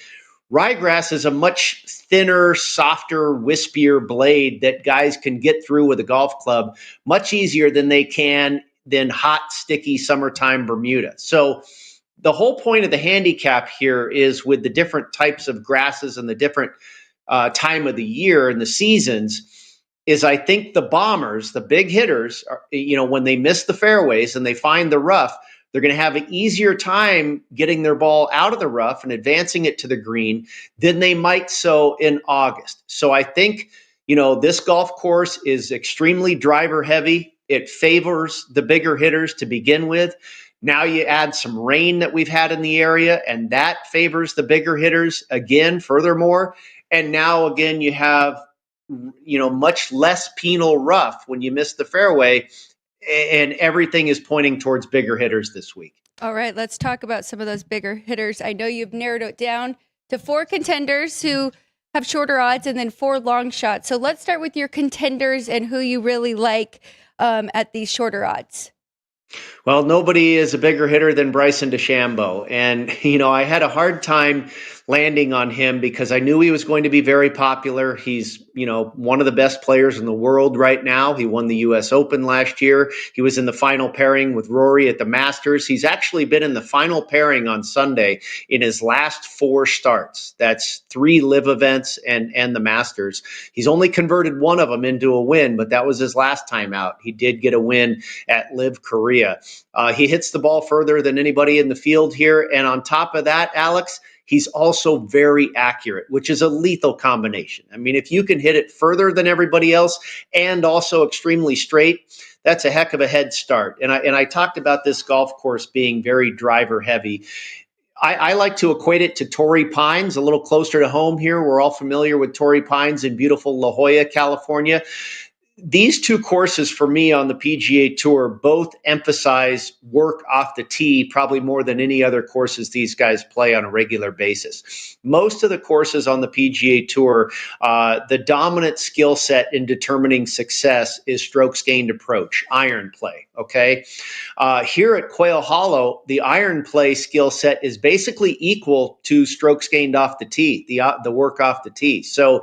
ryegrass is a much thinner, softer, wispier blade that guys can get through with a golf club much easier than they can than hot, sticky summertime Bermuda. So the whole point of the handicap here is with the different types of grasses and the different time of the year and the seasons is I think the bombers, the big hitters, when they miss the fairways and they find the rough, they're going to have an easier time getting their ball out of the rough and advancing it to the green than they might so in August. So I think, this golf course is extremely driver heavy. It favors the bigger hitters to begin with. Now you add some rain that we've had in the area, and that favors the bigger hitters again, furthermore. And now again, you have, much less penal rough when you miss the fairway. And everything is pointing towards bigger hitters this week. All right, let's talk about some of those bigger hitters. I know you've narrowed it down to 4 contenders who have shorter odds and then 4 long shots. So let's start with your contenders and who you really like at these shorter odds. Well, nobody is a bigger hitter than Bryson DeChambeau. And, I had a hard time landing on him because I knew he was going to be very popular. He's, one of the best players in the world right now. He won the U.S. Open last year. He was in the final pairing with Rory at the Masters. He's actually been in the final pairing on Sunday in his last 4 starts. That's 3 live events and the Masters. He's only converted one of them into a win, but that was his last time out. He did get a win at Live Korea. He hits the ball further than anybody in the field here. And on top of that, Alex, he's also very accurate, which is a lethal combination. I mean, if you can hit it further than everybody else and also extremely straight, that's a heck of a head start. And I talked about this golf course being very driver heavy. I like to equate it to Torrey Pines, a little closer to home here. We're all familiar with Torrey Pines in beautiful La Jolla, California. These two courses for me on the PGA Tour both emphasize work off the tee probably more than any other courses these guys play on a regular basis. Most of the courses on the PGA Tour, the dominant skill set in determining success is strokes gained approach, iron play, okay? Here at Quail Hollow, the iron play skill set is basically equal to strokes gained off the tee, the work off the tee. So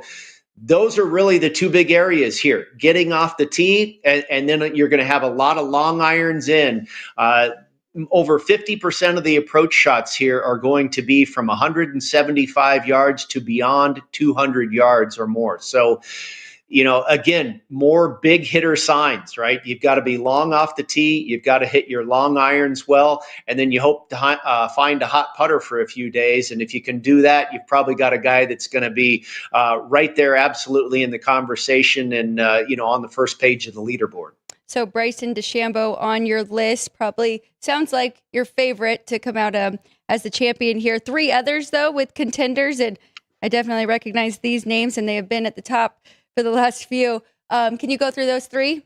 those are really the two big areas here, getting off the tee, and then you're going to have a lot of long irons in. Over 50% of the approach shots here are going to be from 175 yards to beyond 200 yards or more. So, again, more big hitter signs, right? You've got to be long off the tee. You've got to hit your long irons well, and then you hope to find a hot putter for a few days. And if you can do that, you've probably got a guy that's going to be right there absolutely in the conversation and, on the first page of the leaderboard. So Bryson DeChambeau on your list probably sounds like your favorite to come out as the champion here. 3 others, though, with contenders, and I definitely recognize these names, and they have been at the top for the last few. Can you go through those 3?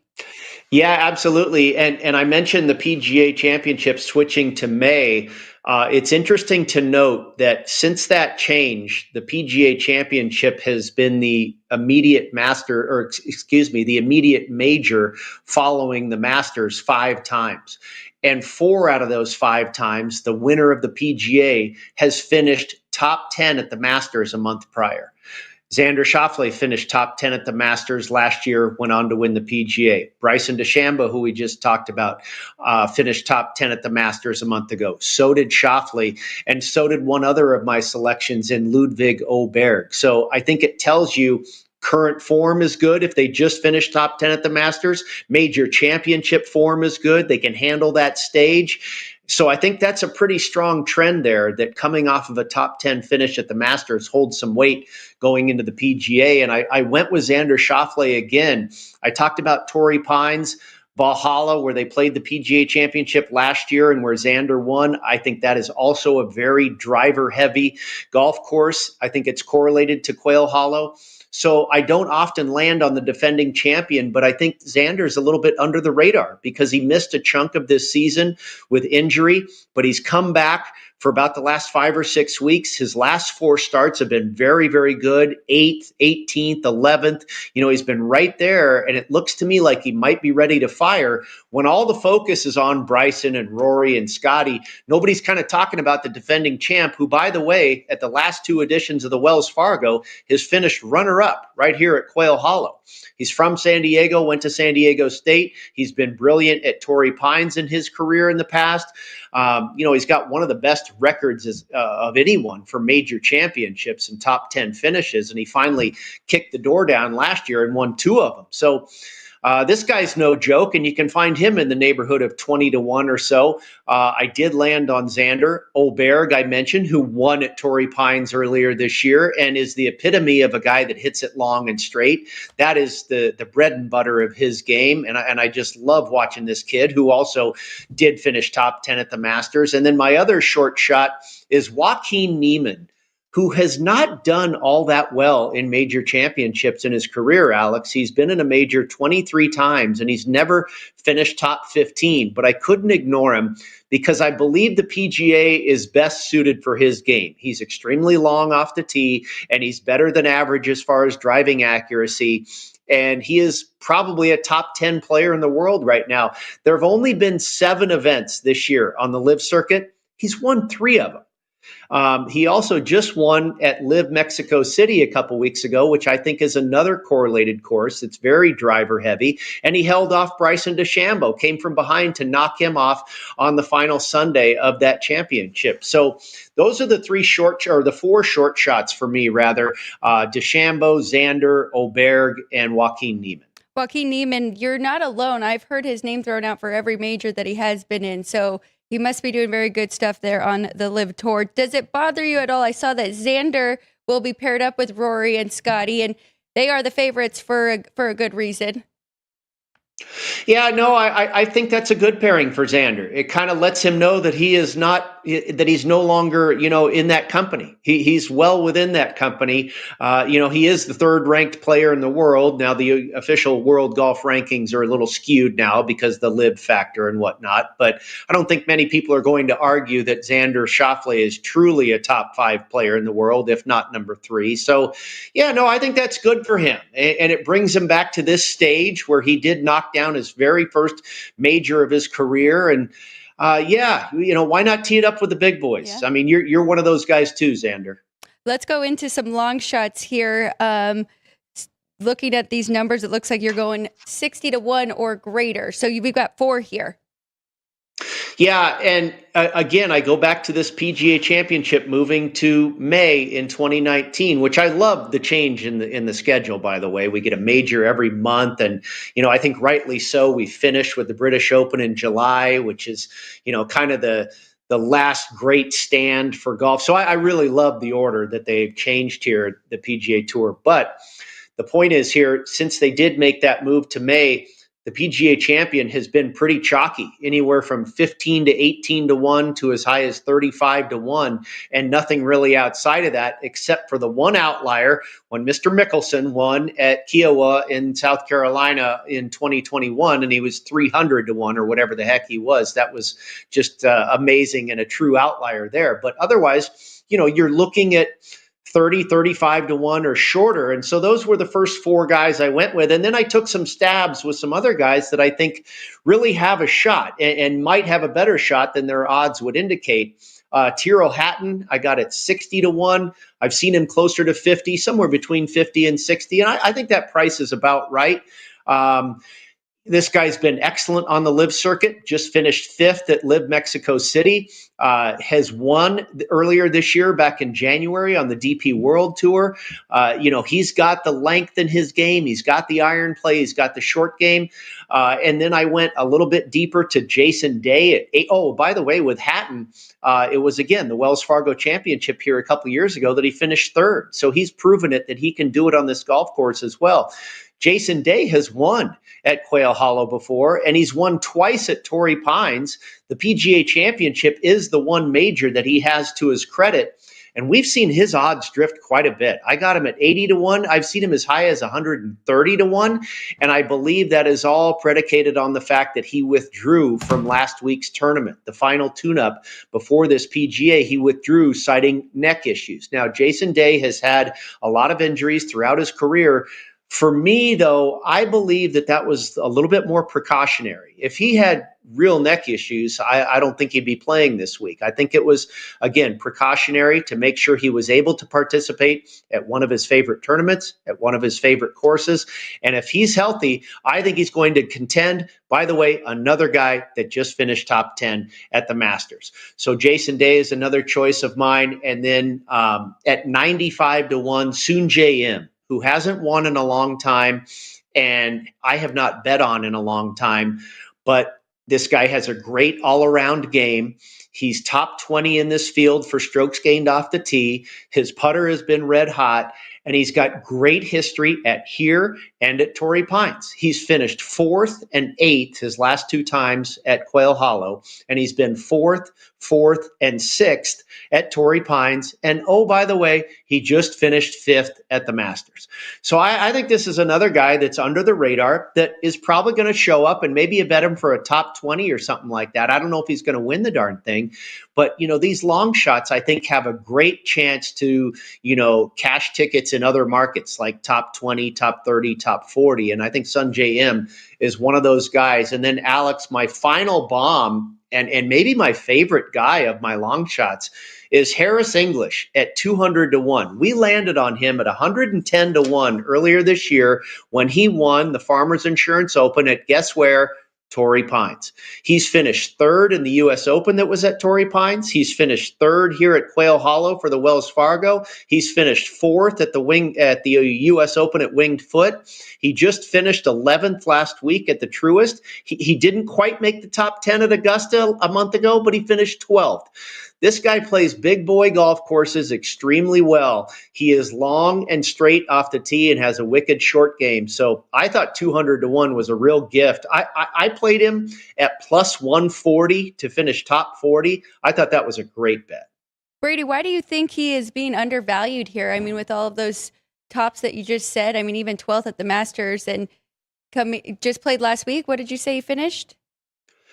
Yeah, absolutely. And I mentioned the PGA Championship switching to May. It's interesting to note that since that change, the PGA Championship has been the immediate major following the Masters 5 times. And 4 out of those 5 times, the winner of the PGA has finished top 10 at the Masters a month prior. Xander Schauffele finished top 10 at the Masters last year, went on to win the PGA. Bryson DeChambeau, who we just talked about, finished top 10 at the Masters a month ago. So did Schauffele, and so did one other of my selections in Ludwig Åberg. So I think it tells you current form is good if they just finished top 10 at the Masters. Major championship form is good. They can handle that stage. So I think that's a pretty strong trend there, that coming off of a top 10 finish at the Masters holds some weight going into the PGA. And I went with Xander Schauffele again. I talked about Torrey Pines, Valhalla, where they played the PGA Championship last year and where Xander won. I think that is also a very driver-heavy golf course. I think it's correlated to Quail Hollow. So I don't often land on the defending champion, but I think Xander's a little bit under the radar because he missed a chunk of this season with injury, but he's come back for about the last 5 or 6 weeks. His last 4 starts have been very, very good. 8th, 18th, 11th. He's been right there, and it looks to me like he might be ready to fire. When all the focus is on Bryson and Rory and Scotty, nobody's kind of talking about the defending champ, who, by the way, at the last 2 editions of the Wells Fargo, has finished runner-up right here at Quail Hollow. He's from San Diego, went to San Diego State. He's been brilliant at Torrey Pines in his career in the past. He's got one of the best records of anyone for major championships and top 10 finishes. And he finally kicked the door down last year and won 2 of them. So this guy's no joke, and you can find him in the neighborhood of 20-1 or so. I did land on Xander Åberg, I mentioned, who won at Torrey Pines earlier this year and is the epitome of a guy that hits it long and straight. That is the bread and butter of his game, and I just love watching this kid, who also did finish top 10 at the Masters. And then my other short shot is Joaquin Niemann, who has not done all that well in major championships in his career, Alex. He's been in a major 23 times, and he's never finished top 15. But I couldn't ignore him because I believe the PGA is best suited for his game. He's extremely long off the tee, and he's better than average as far as driving accuracy. And he is probably a top 10 player in the world right now. There have only been 7 events this year on the LIV circuit. He's won 3 of them. He also just won at LIV Mexico City a couple weeks ago, which I think is another correlated course. It's very driver heavy. And he held off Bryson DeChambeau, came from behind to knock him off on the final Sunday of that championship. So those are the 4 short shots for me, rather. DeChambeau, Xander, Åberg, and Joaquin Niemann. Joaquin Niemann, you're not alone. I've heard his name thrown out for every major that he has been in. So He must be doing very good stuff there on the Live Tour. Does it bother you at all? I saw that Xander will be paired up with Rory and Scotty, and they are the favorites for a good reason. Yeah, no, I think that's a good pairing for Xander. It kind of lets him know that he's no longer, in that company. He's well within that company. He is the third ranked player in the world. Now, the official world golf rankings are a little skewed now because the LIV factor and whatnot. But I don't think many people are going to argue that Xander Schauffele is truly a top 5 player in the world, if not number 3. So, yeah, no, I think that's good for him. And it brings him back to this stage where he did knock down his very first major of his career. And why not tee it up with the big boys? Yeah. I mean, you're one of those guys too, Xander. Let's go into some long shots here. Looking at these numbers, it looks like you're going 60-1 or greater. So we've got 4 here. Yeah, and again, I go back to this PGA Championship moving to May in 2019, which I love the change in the schedule. By the way, we get a major every month, and I think rightly so. We finished with the British Open in July, which is kind of the last great stand for golf. So I really love the order that they've changed here at the PGA Tour. But the point is here, since they did make that move to May, the PGA champion has been pretty chalky, anywhere from 15 to 18-1 to as high as 35-1, and nothing really outside of that, except for the one outlier when Mr. Mickelson won at Kiowa in South Carolina in 2021, and he was 300-1 or whatever the heck he was. That was just amazing and a true outlier there. But otherwise, you're looking at 30, 35-1 or shorter. And so those were the first 4 guys I went with. And then I took some stabs with some other guys that I think really have a shot and might have a better shot than their odds would indicate. Tyrrell Hatton, I got at 60-1. I've seen him closer to 50, somewhere between 50 and 60. And I think that price is about right. This guy's been excellent on the LIV circuit, just finished 5th at LIV Mexico City, has won earlier this year back in January on the DP World Tour. He's got the length in his game. He's got the iron play. He's got the short game. And then I went a little bit deeper to Jason Day at 8. Oh, by the way, with Hatton, it was, again, the Wells Fargo Championship here a couple years ago that he finished 3rd. So he's proven it that he can do it on this golf course as well. Jason Day has won at Quail Hollow before, and he's won twice at Torrey Pines. The PGA Championship is the one major that he has to his credit, and we've seen his odds drift quite a bit. I got him at 80-1. I've seen him as high as 130-1, and I believe that is all predicated on the fact that he withdrew from last week's tournament. The final tune-up before this PGA, he withdrew citing neck issues. Now, Jason Day has had a lot of injuries throughout his career. For me, though, I believe that was a little bit more precautionary. If he had real neck issues, I don't think he'd be playing this week. I think it was, again, precautionary to make sure he was able to participate at one of his favorite tournaments, at one of his favorite courses. And if he's healthy, I think he's going to contend. By the way, another guy that just finished top 10 at the Masters. So Jason Day is another choice of mine. And then at 95-1, Soon Jae Im, who hasn't won in a long time, and I have not bet on in a long time, but this guy has a great all-around game. He's top 20 in this field for strokes gained off the tee. His putter has been red hot, and he's got great history at here and at Torrey Pines. He's finished 4th and 8th his last 2 times at Quail Hollow, and he's been 4th, and 6th at Torrey Pines. And oh, by the way, he just finished 5th at the Masters. So I think this is another guy that's under the radar that is probably going to show up, and maybe you bet him for a top 20 or something like that. I don't know if he's going to win the darn thing, but these long shots, I think, have a great chance to, cash tickets in other markets like top 20, top 30, top 40. And I think Soon Jae Im is one of those guys. And then Alex, my final bomb, and maybe my favorite guy of my long shots, is Harris English at 200-1. We landed on him at 110-1 earlier this year when he won the Farmers Insurance Open at, guess where? Torrey Pines. He's finished third in the U.S. Open that was at Torrey Pines. He's finished third here at Quail Hollow for the Wells Fargo. He's finished fourth at the U.S. Open at Winged Foot. He just finished 11th last week at the Truist. He didn't quite make the top 10 at Augusta a month ago, but he finished 12th. This guy plays big boy golf courses extremely well. He is long and straight off the tee and has a wicked short game. So I thought 200 to 1 was a real gift. I played him at plus 140 to finish top 40. I thought that was a great bet. Brady, why do you think he is being undervalued here? I mean, with all of those tops that you just said, I mean, even 12th at the Masters and just played last week. What did you say he finished?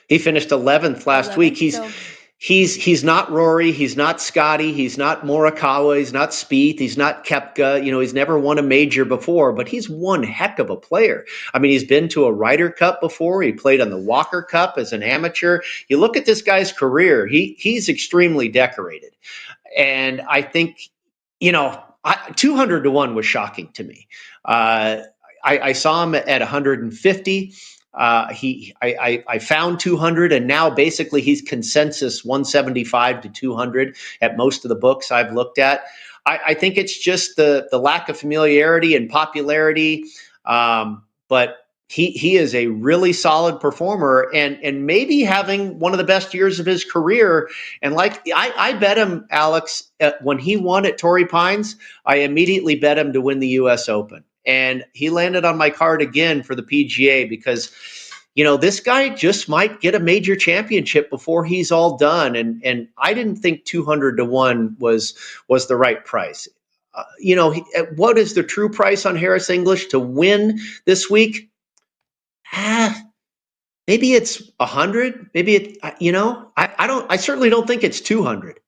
He finished 11th last week. He's not Rory. He's not Scotty. He's not Morikawa. He's not Spieth. He's not Koepka. He's never won a major before, but he's one heck of a player. I mean, he's been to a Ryder Cup before. He played on the Walker Cup as an amateur. You look at this guy's career, he's extremely decorated. And I think, 200 to 1 was shocking to me. I saw him at 150. I found 200, and now basically he's consensus 175 to 200 at most of the books I've looked at. I think it's just the lack of familiarity and popularity, but he is a really solid performer and maybe having one of the best years of his career. And I bet him, Alex, when he won at Torrey Pines, I immediately bet him to win the U.S. Open. And he landed on my card again for the PGA because, this guy just might get a major championship before he's all done. And I didn't think 200 to 1 was the right price. What is the true price on Harris English to win this week? Maybe it's 100. Maybe I certainly don't think it's 200.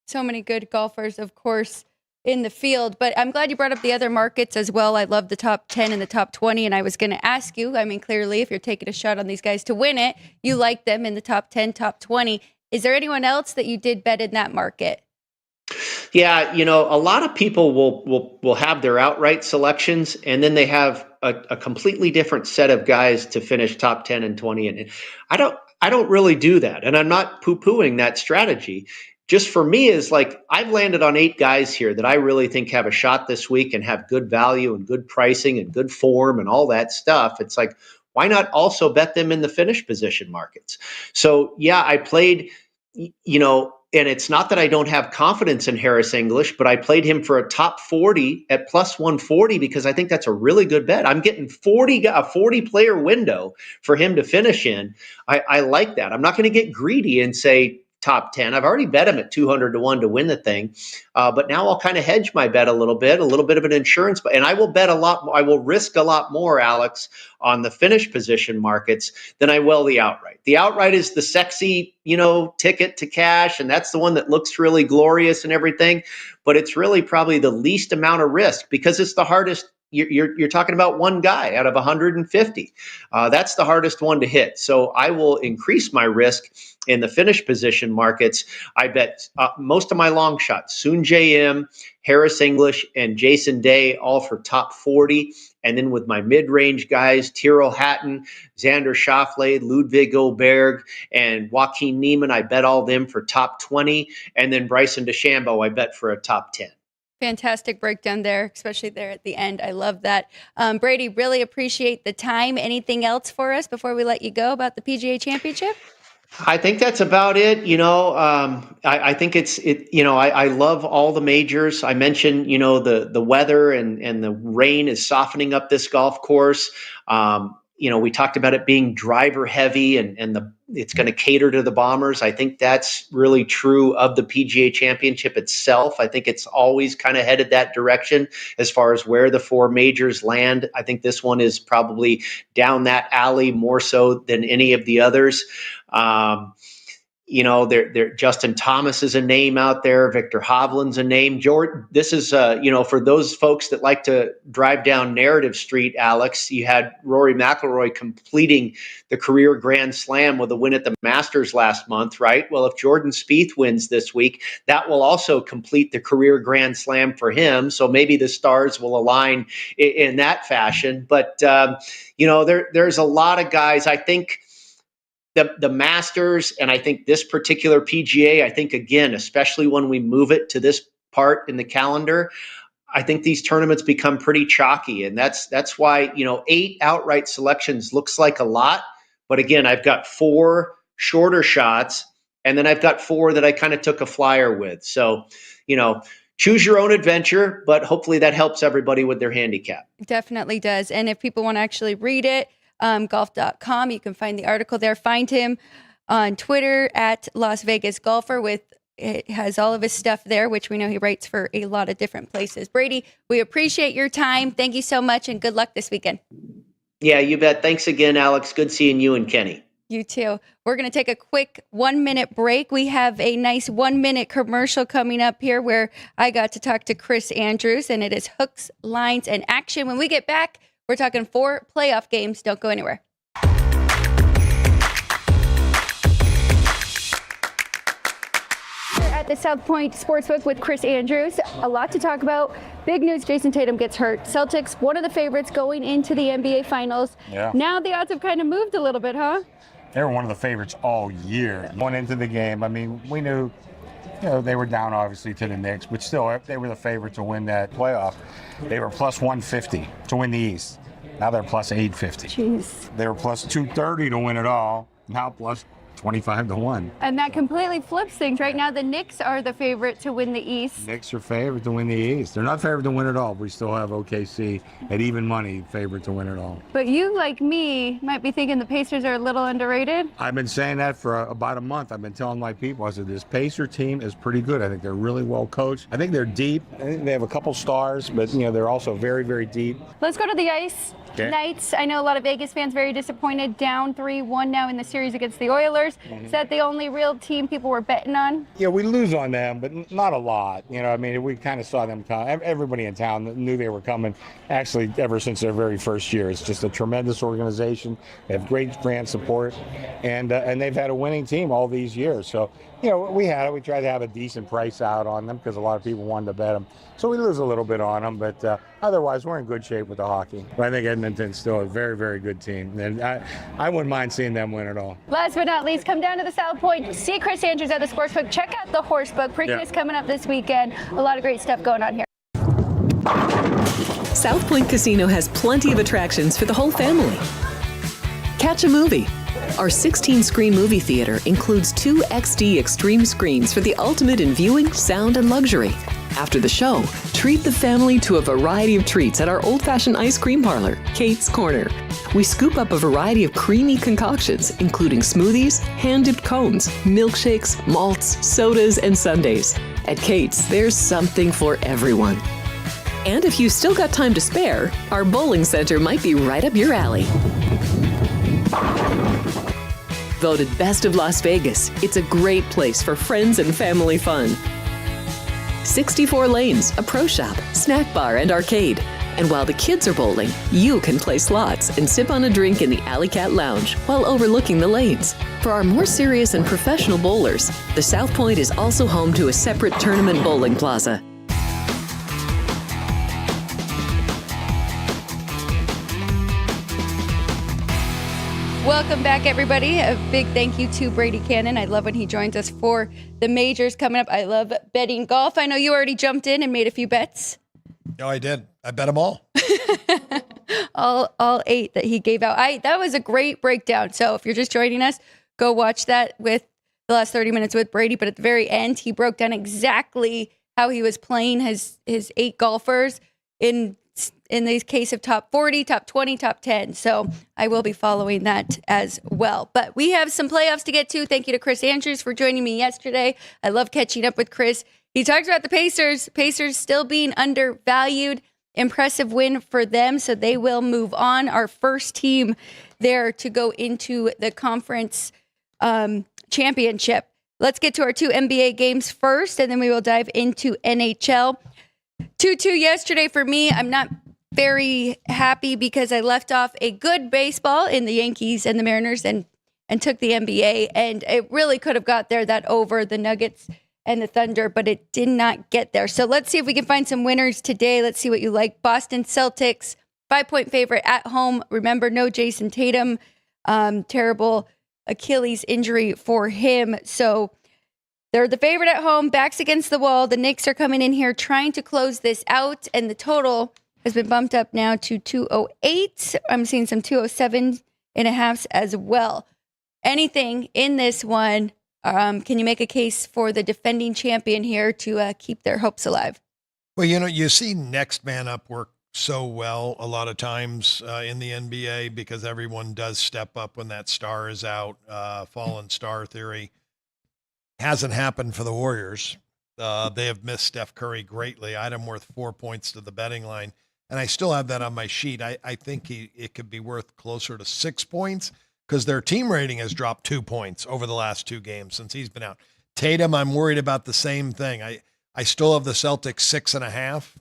So many good golfers, of course, in the field, but I'm glad you brought up the other markets as well. I love the top 10 and the top 20, and I was going to ask you, I mean, clearly, if you're taking a shot on these guys to win it, you like them in the top 10, top 20. Is there anyone else that you did bet in that market? Yeah, a lot of people will have their outright selections, and then they have a completely different set of guys to finish top 10 and 20. And I don't really do that, and I'm not poo-pooing that strategy. Just for me is I've landed on 8 guys here that I really think have a shot this week and have good value and good pricing and good form and all that stuff. It's why not also bet them in the finish position markets? So yeah, I played, and it's not that I don't have confidence in Harris English, but I played him for a top 40 at plus 140 because I think that's a really good bet. I'm getting a 40 player window for him to finish in. I like that. I'm not going to get greedy and say top 10. I've already bet him at 200 to 1 to win the thing. But now I'll kind of hedge my bet a little bit of an insurance, and I will bet a lot more. I will risk a lot more, Alex, on the finish position markets than I will the outright. The outright is the sexy, ticket to cash. And that's the one that looks really glorious and everything, but it's really probably the least amount of risk because it's the hardest. You're talking about one guy out of 150. That's the hardest one to hit. So I will increase my risk in the finish position markets. I bet most of my long shots, Soon J.M., Harris English, and Jason Day, all for top 40. And then with my mid-range guys, Tyrrell Hatton, Xander Schauffele, Ludwig Oberg, and Joaquin Niemann, I bet all them for top 20. And then Bryson DeChambeau, I bet for a top 10. Fantastic breakdown there, especially there at the end. I love that. Brady, really appreciate the time. Anything else for us before we let you go about the PGA Championship? I think that's about it. I think I love all the majors. I mentioned, the weather and the rain is softening up this golf course. We talked about it being driver heavy and it's going to cater to the bombers. I think that's really true of the PGA Championship itself. I think it's always kind of headed that direction as far as where the 4 majors land. I think this one is probably down that alley more so than any of the others. Justin Thomas is a name out there. Victor Hovland's a name. This is, for those folks that like to drive down Narrative Street, Alex, you had Rory McIlroy completing the career Grand Slam with a win at the Masters last month, right? Well, if Jordan Spieth wins this week, that will also complete the career Grand Slam for him. So maybe the stars will align in that fashion. But, there's a lot of guys, I think, the Masters, and I think this particular PGA, I think, again, especially when we move it to this part in the calendar, I think these tournaments become pretty chalky. And that's why, 8 outright selections looks like a lot. But again, I've got 4 shorter shots, and then I've got 4 that I kind of took a flyer with. So, choose your own adventure, but hopefully that helps everybody with their handicap. It definitely does. And if people want to actually read it, golf.com, you can find the article there. Find him on Twitter at Las Vegas Golfer it has all of his stuff there, which we know he writes for a lot of different places. Brady, we appreciate your time. Thank you so much, and good luck this weekend. Yeah, you bet. Thanks again, Alex. Good seeing you and Kenny. You too. We're going to take a quick 1-minute break. We have a nice 1-minute commercial coming up here where I got to talk to Chris Andrews, and it is Hooks, Lines, and Action. When we get back, we're talking 4 playoff games. Don't go anywhere. At the South Point Sportsbook with Chris Andrews. A lot to talk about. Big news, Jason Tatum gets hurt. Celtics, one of the favorites going into the NBA Finals. Yeah. Now the odds have kind of moved a little bit, huh? They were one of the favorites all year. Going into the game, I mean, we knew, they were down obviously to the Knicks, but still, they were the favorite to win that playoff. They were plus 150 to win the East. Now they're plus 850. Jeez. They were plus 230 to win it all. Now plus 25 to 1. And that completely flips things. Right now, the Knicks are the favorite to win the East. Knicks are favorite to win the East. They're not favored to win it all. We still have OKC at even money favored to win it all. But you, like me, might be thinking the Pacers are a little underrated. I've been saying that for about a month. I've been telling my people, I said, this Pacer team is pretty good. I think they're really well coached. I think they're deep. I think they have a couple stars, but, they're also very, very deep. Let's go to the ice. Okay. Knights, I know a lot of Vegas fans very disappointed, down 3-1 now in the series against the Oilers. Is that the only real team people were betting on? Yeah, we lose on them, but not a lot. We kind of saw them come. Everybody in town knew they were coming, actually, ever since their very first year. It's just a tremendous organization. They have great fan support, and they've had a winning team all these years. So, we tried to have a decent price out on them because a lot of people wanted to bet them. So we lose a little bit on them, but otherwise we're in good shape with the hockey. But I think Edmonton's still a very, very good team, and I wouldn't mind seeing them win it all. Last but not least, come down to the South Point, see Chris Andrews at the Sportsbook, check out the Horsebook. Preakness coming up this weekend. A lot of great stuff going on here. South Point Casino has plenty of attractions for the whole family. Catch a movie. Our 16-screen movie theater includes 2 XD Extreme screens for the ultimate in viewing, sound, and luxury. After the show, treat the family to a variety of treats at our old-fashioned ice cream parlor, Kate's Corner. We scoop up a variety of creamy concoctions, including smoothies, hand-dipped cones, milkshakes, malts, sodas, and sundaes. At Kate's, there's something for everyone. And if you've still got time to spare, our bowling center might be right up your alley. Voted Best of Las Vegas, it's a great place for friends and family fun. 64 lanes, a pro shop, snack bar, and arcade. And while the kids are bowling, you can play slots and sip on a drink in the Alley Cat Lounge while overlooking the lanes. For our more serious and professional bowlers, the South Point is also home to a separate tournament bowling plaza. Welcome back, everybody. A big thank you to Brady Cannon. I love when he joins us for the majors coming up. I love betting golf. I know you already jumped in and made a few bets. No, I did. I bet them all. all 8 that he gave out. That was a great breakdown. So if you're just joining us, go watch that with the last 30 minutes with Brady. But at the very end, he broke down exactly how he was playing his 8 golfers in the case of top 40, top 20, top 10. So I will be following that as well. But we have some playoffs to get to. Thank you to Chris Andrews for joining me yesterday. I love catching up with Chris. He talks about the Pacers. Pacers still being undervalued. Impressive win for them. So they will move on. Our first team there to go into the conference championship. Let's get to our 2 NBA games first, and then we will dive into NHL. 2-2 yesterday for me. I'm not very happy because I left off a good baseball in the Yankees and the Mariners and took the NBA, and it really could have got there, that over the Nuggets and the Thunder, but it did not get there. So let's see if we can find some winners today. Let's see what you like. Boston Celtics, 5-point favorite at home. Remember, no Jason Tatum. Terrible Achilles injury for him. So they're the favorite at home, backs against the wall. The Knicks are coming in here trying to close this out, and the total has been bumped up now to 208. I'm seeing some 207.5 as well. Anything in this one, can you make a case for the defending champion here to keep their hopes alive? Well, you see next man up work so well a lot of times in the NBA because everyone does step up when that star is out. Fallen star theory hasn't happened for the Warriors. They have missed Steph Curry greatly. I had him worth 4 points to the betting line, and I still have that on my sheet. I think it could be worth closer to 6 points because their team rating has dropped 2 points over the last 2 games since he's been out. Tatum, I'm worried about the same thing. I still have the Celtics 6.5,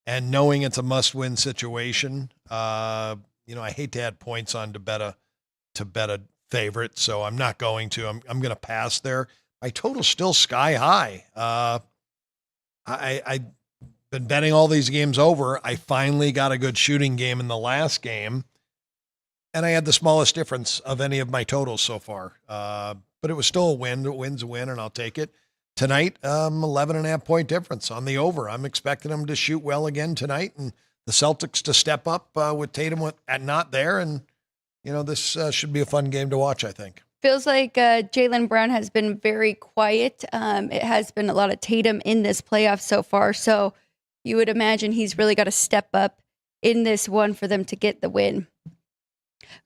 and knowing it's a must-win situation, I hate to add points on to bet a favorite, so I'm not going to. I'm going to pass there. My total's still sky high. I've been betting all these games over. I finally got a good shooting game in the last game, and I had the smallest difference of any of my totals so far. But it was still a win. A win's a win, and I'll take it. Tonight, 11.5 point difference on the over. I'm expecting them to shoot well again tonight, and the Celtics to step up with Tatum not there. And, this should be a fun game to watch, I think. Feels like Jaylen Brown has been very quiet. It has been a lot of Tatum in this playoff so far. So you would imagine he's really got to step up in this one for them to get the win.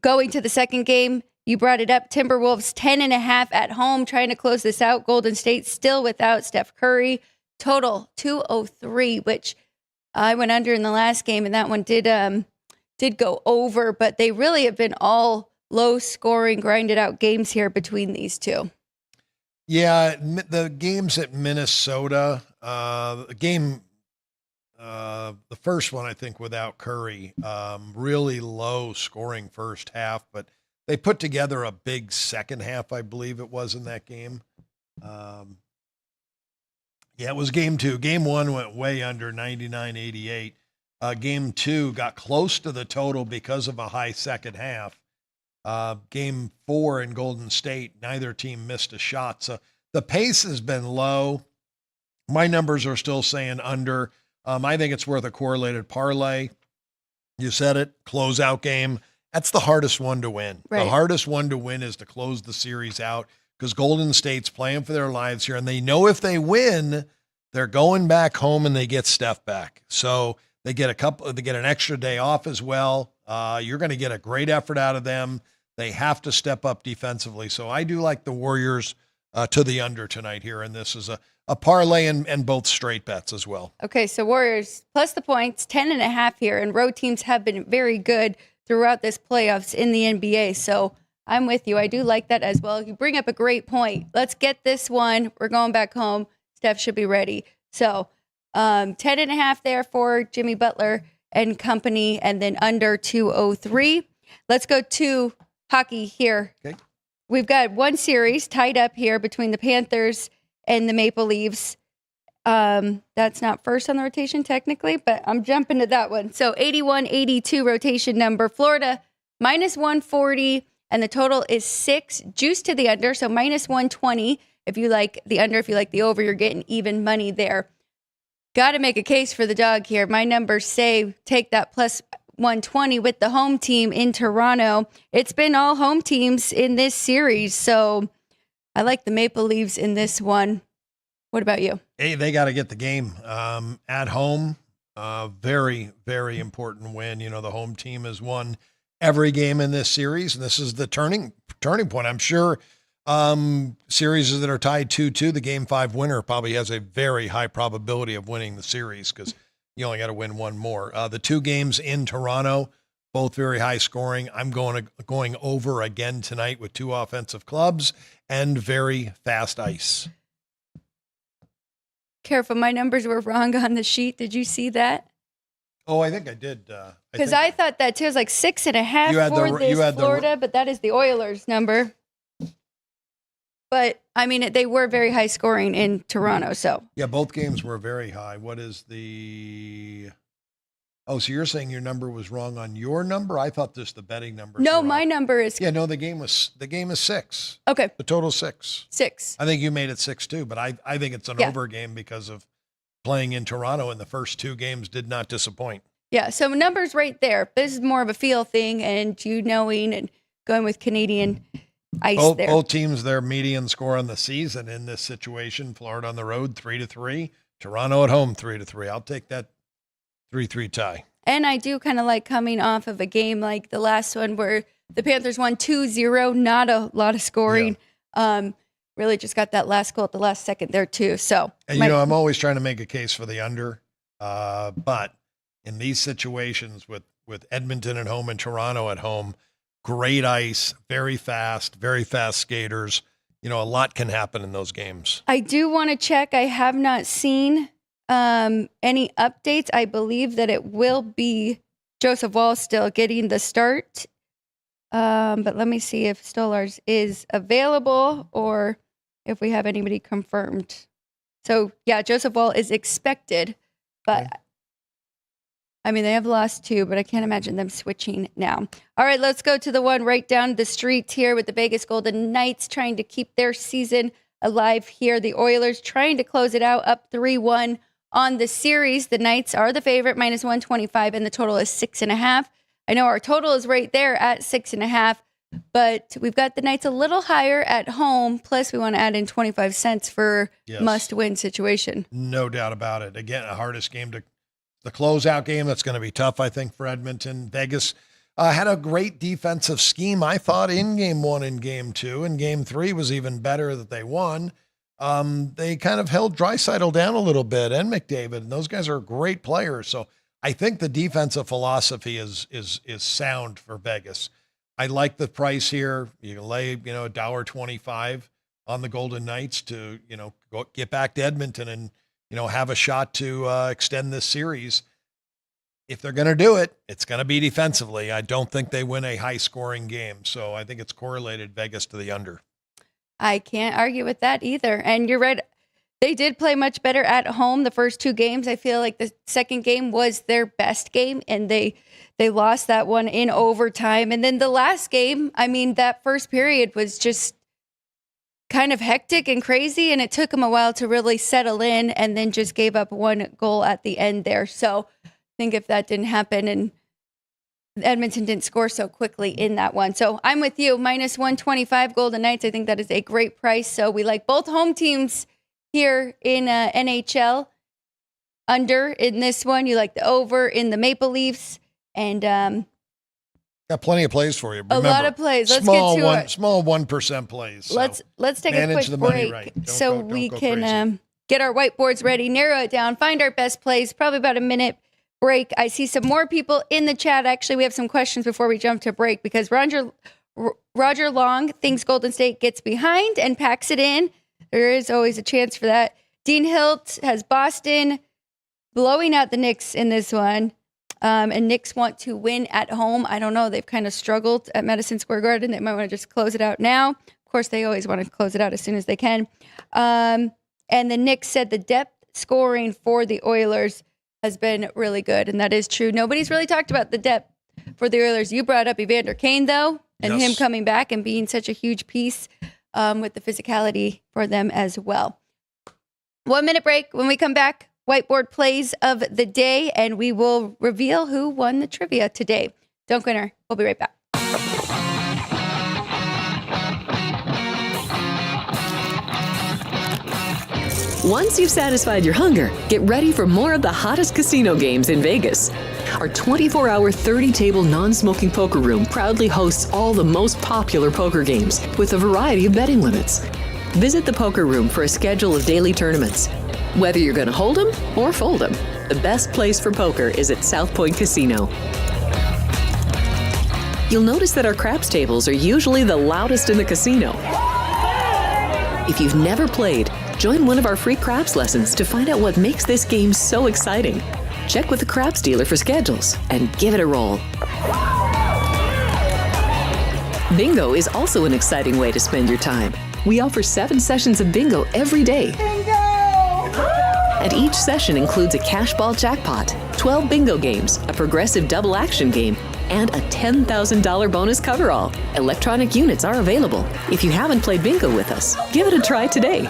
Going to the second game, you brought it up. Timberwolves 10.5 at home, trying to close this out. Golden State still without Steph Curry. Total 203, which I went under in the last game, and that one did go over. But they really have been all low-scoring, grinded-out games here between these two. Yeah, the games at Minnesota, the first one I think without Curry, really low-scoring first half, but they put together a big second half, I believe it was in that game. It was game 2. Game 1 went way under 99-88. Game 2 got close to the total because of a high second half. Game 4 in Golden State, neither team missed a shot. So the pace has been low. My numbers are still saying under. I think it's worth a correlated parlay. You said it, closeout game. That's the hardest one to win. Right. The hardest one to win is to close the series out because Golden State's playing for their lives here, and they know if they win, they're going back home and they get Steph back. So they get an extra day off as well. You're going to get a great effort out of them. They have to step up defensively. So I do like the Warriors to the under tonight here, and this is a parlay and both straight bets as well. Okay, so Warriors plus the points, 10.5 here, and road teams have been very good throughout this playoffs in the NBA. So I'm with you. I do like that as well. You bring up a great point. Let's get this one. We're going back home. Steph should be ready. So 10.5 there for Jimmy Butler and company, and then under 203. Let's go to hockey here. Okay. We've got one series tied up here between the Panthers and the Maple Leafs. That's not first on the rotation technically, but I'm jumping to that one. So 81-82 rotation number. Florida minus 140, and the total is 6. Juice to the under, so minus 120. If you like the under, if you like the over, you're getting even money there. Got to make a case for the dog here. My numbers say take that plus 120 with the home team in Toronto. It's been all home teams in this series, so I like the Maple Leafs in this one. What about you? Hey, they got to get the game at home. Very, very important win. The home team has won every game in this series, and this is the turning point. I'm sure series that are tied 2-2, the Game 5 winner probably has a very high probability of winning the series because you only got to win one more. The 2 games in Toronto, both very high scoring. I'm going over again tonight with 2 offensive clubs and very fast ice. Careful, my numbers were wrong on the sheet. Did you see that? Oh, I think I did. Because I thought that too. It was like 6.5 for this Florida, but that is the Oilers number. But, I mean, they were very high scoring in Toronto, so. Yeah, both games were very high. What is the Oh, so you're saying your number was wrong on your number? I thought this the betting number. No, my number is. Yeah, no, the game is 6. Okay. The total 6. 6. I think you made it 6 too, but I think it's an over game because of playing in Toronto, and the first 2 games did not disappoint. Yeah, so numbers right there. This is more of a feel thing, and you knowing and going with Canadian ice there. Both teams, their median score on the season in this situation: Florida on the road 3-3, Toronto at home 3-3. I'll take that 3-3 tie. And I do kind of like coming off of a game like the last one where the Panthers won 2-0, not a lot of scoring. Yeah. Really just got that last goal at the last second there too. So, and I'm always trying to make a case for the under, but in these situations with Edmonton at home and Toronto at home, great ice, very fast skaters. A lot can happen in those games. I do want to check. I have not seen any updates. I believe that it will be Joseph Wall still getting the start. But let me see if Stolarz is available or if we have anybody confirmed. So, yeah, Joseph Wall is expected, but I mean, they have lost 2, but I can't imagine them switching now. All right, let's go to the one right down the street here with the Vegas Golden Knights trying to keep their season alive here. The Oilers trying to close it out, up 3-1 on the series. The Knights are the favorite, -125, and the total is 6.5. I know our total is right there at 6.5, but we've got the Knights a little higher at home. Plus, we want to add in 25 cents for must-win situation. No doubt about it. Again, a hardest game the closeout game. That's going to be tough, I think, for Edmonton. Vegas had a great defensive scheme, I thought, in game 1 and game 2. And game 3 was even better that they won. They kind of held Draisaitl down a little bit and McDavid, and those guys are great players. So I think the defensive philosophy is sound for Vegas. I like the price here. You can lay, $1.25 on the Golden Knights to, get back to Edmonton and, have a shot to extend this series. If they're going to do it, it's going to be defensively. I don't think they win a high-scoring game. So I think it's correlated Vegas to the under. I can't argue with that either. And you're right. They did play much better at home the first 2 games. I feel like the second game was their best game, and they lost that one in overtime. And then the last game, I mean, that first period was just kind of hectic and crazy, and it took them a while to really settle in, and then just gave up 1 goal at the end there. So I think if that didn't happen and Edmonton didn't score so quickly in that one. So I'm with you, -125 Golden Knights. I think that is a great price. So we like both home teams here in NHL. Under in this one, you like the over in the Maple Leafs, and got plenty of plays for you. Remember, a lot of plays. Let's get to it. Small 1% plays. So let's take a quick break so we can get our whiteboards ready, narrow it down, find our best plays. Probably about a minute break. I see some more people in the chat. Actually, we have some questions before we jump to break because Roger Long thinks Golden State gets behind and packs it in. There is always a chance for that. Dean Hilt has Boston blowing out the Knicks in this one. And Knicks want to win at home. I don't know. They've kind of struggled at Madison Square Garden. They might want to just close it out now. Of course, they always want to close it out as soon as they can. And the Knicks said the depth scoring for the Oilers has been really good. And that is true. Nobody's really talked about the depth for the Oilers. You brought up Evander Kane, though, and him coming back and being such a huge piece with the physicality for them as well. 1 minute break. When we come back, whiteboard plays of the day, and we will reveal who won the trivia today. Don't go anywhere. We'll be right back. Once you've satisfied your hunger, get ready for more of the hottest casino games in Vegas. Our 24-hour, 30-table non-smoking poker room proudly hosts all the most popular poker games with a variety of betting limits. Visit the poker room for a schedule of daily tournaments. Whether you're going to hold 'em or fold 'em, the best place for poker is at South Point Casino. You'll notice that our craps tables are usually the loudest in the casino. If you've never played, join one of our free craps lessons to find out what makes this game so exciting. Check with the craps dealer for schedules and give it a roll. Bingo is also an exciting way to spend your time. We offer 7 sessions of bingo every day. Bingo! And each session includes a cash ball jackpot, 12 bingo games, a progressive double action game, and a $10,000 bonus coverall. Electronic units are available. If you haven't played bingo with us, give it a try today.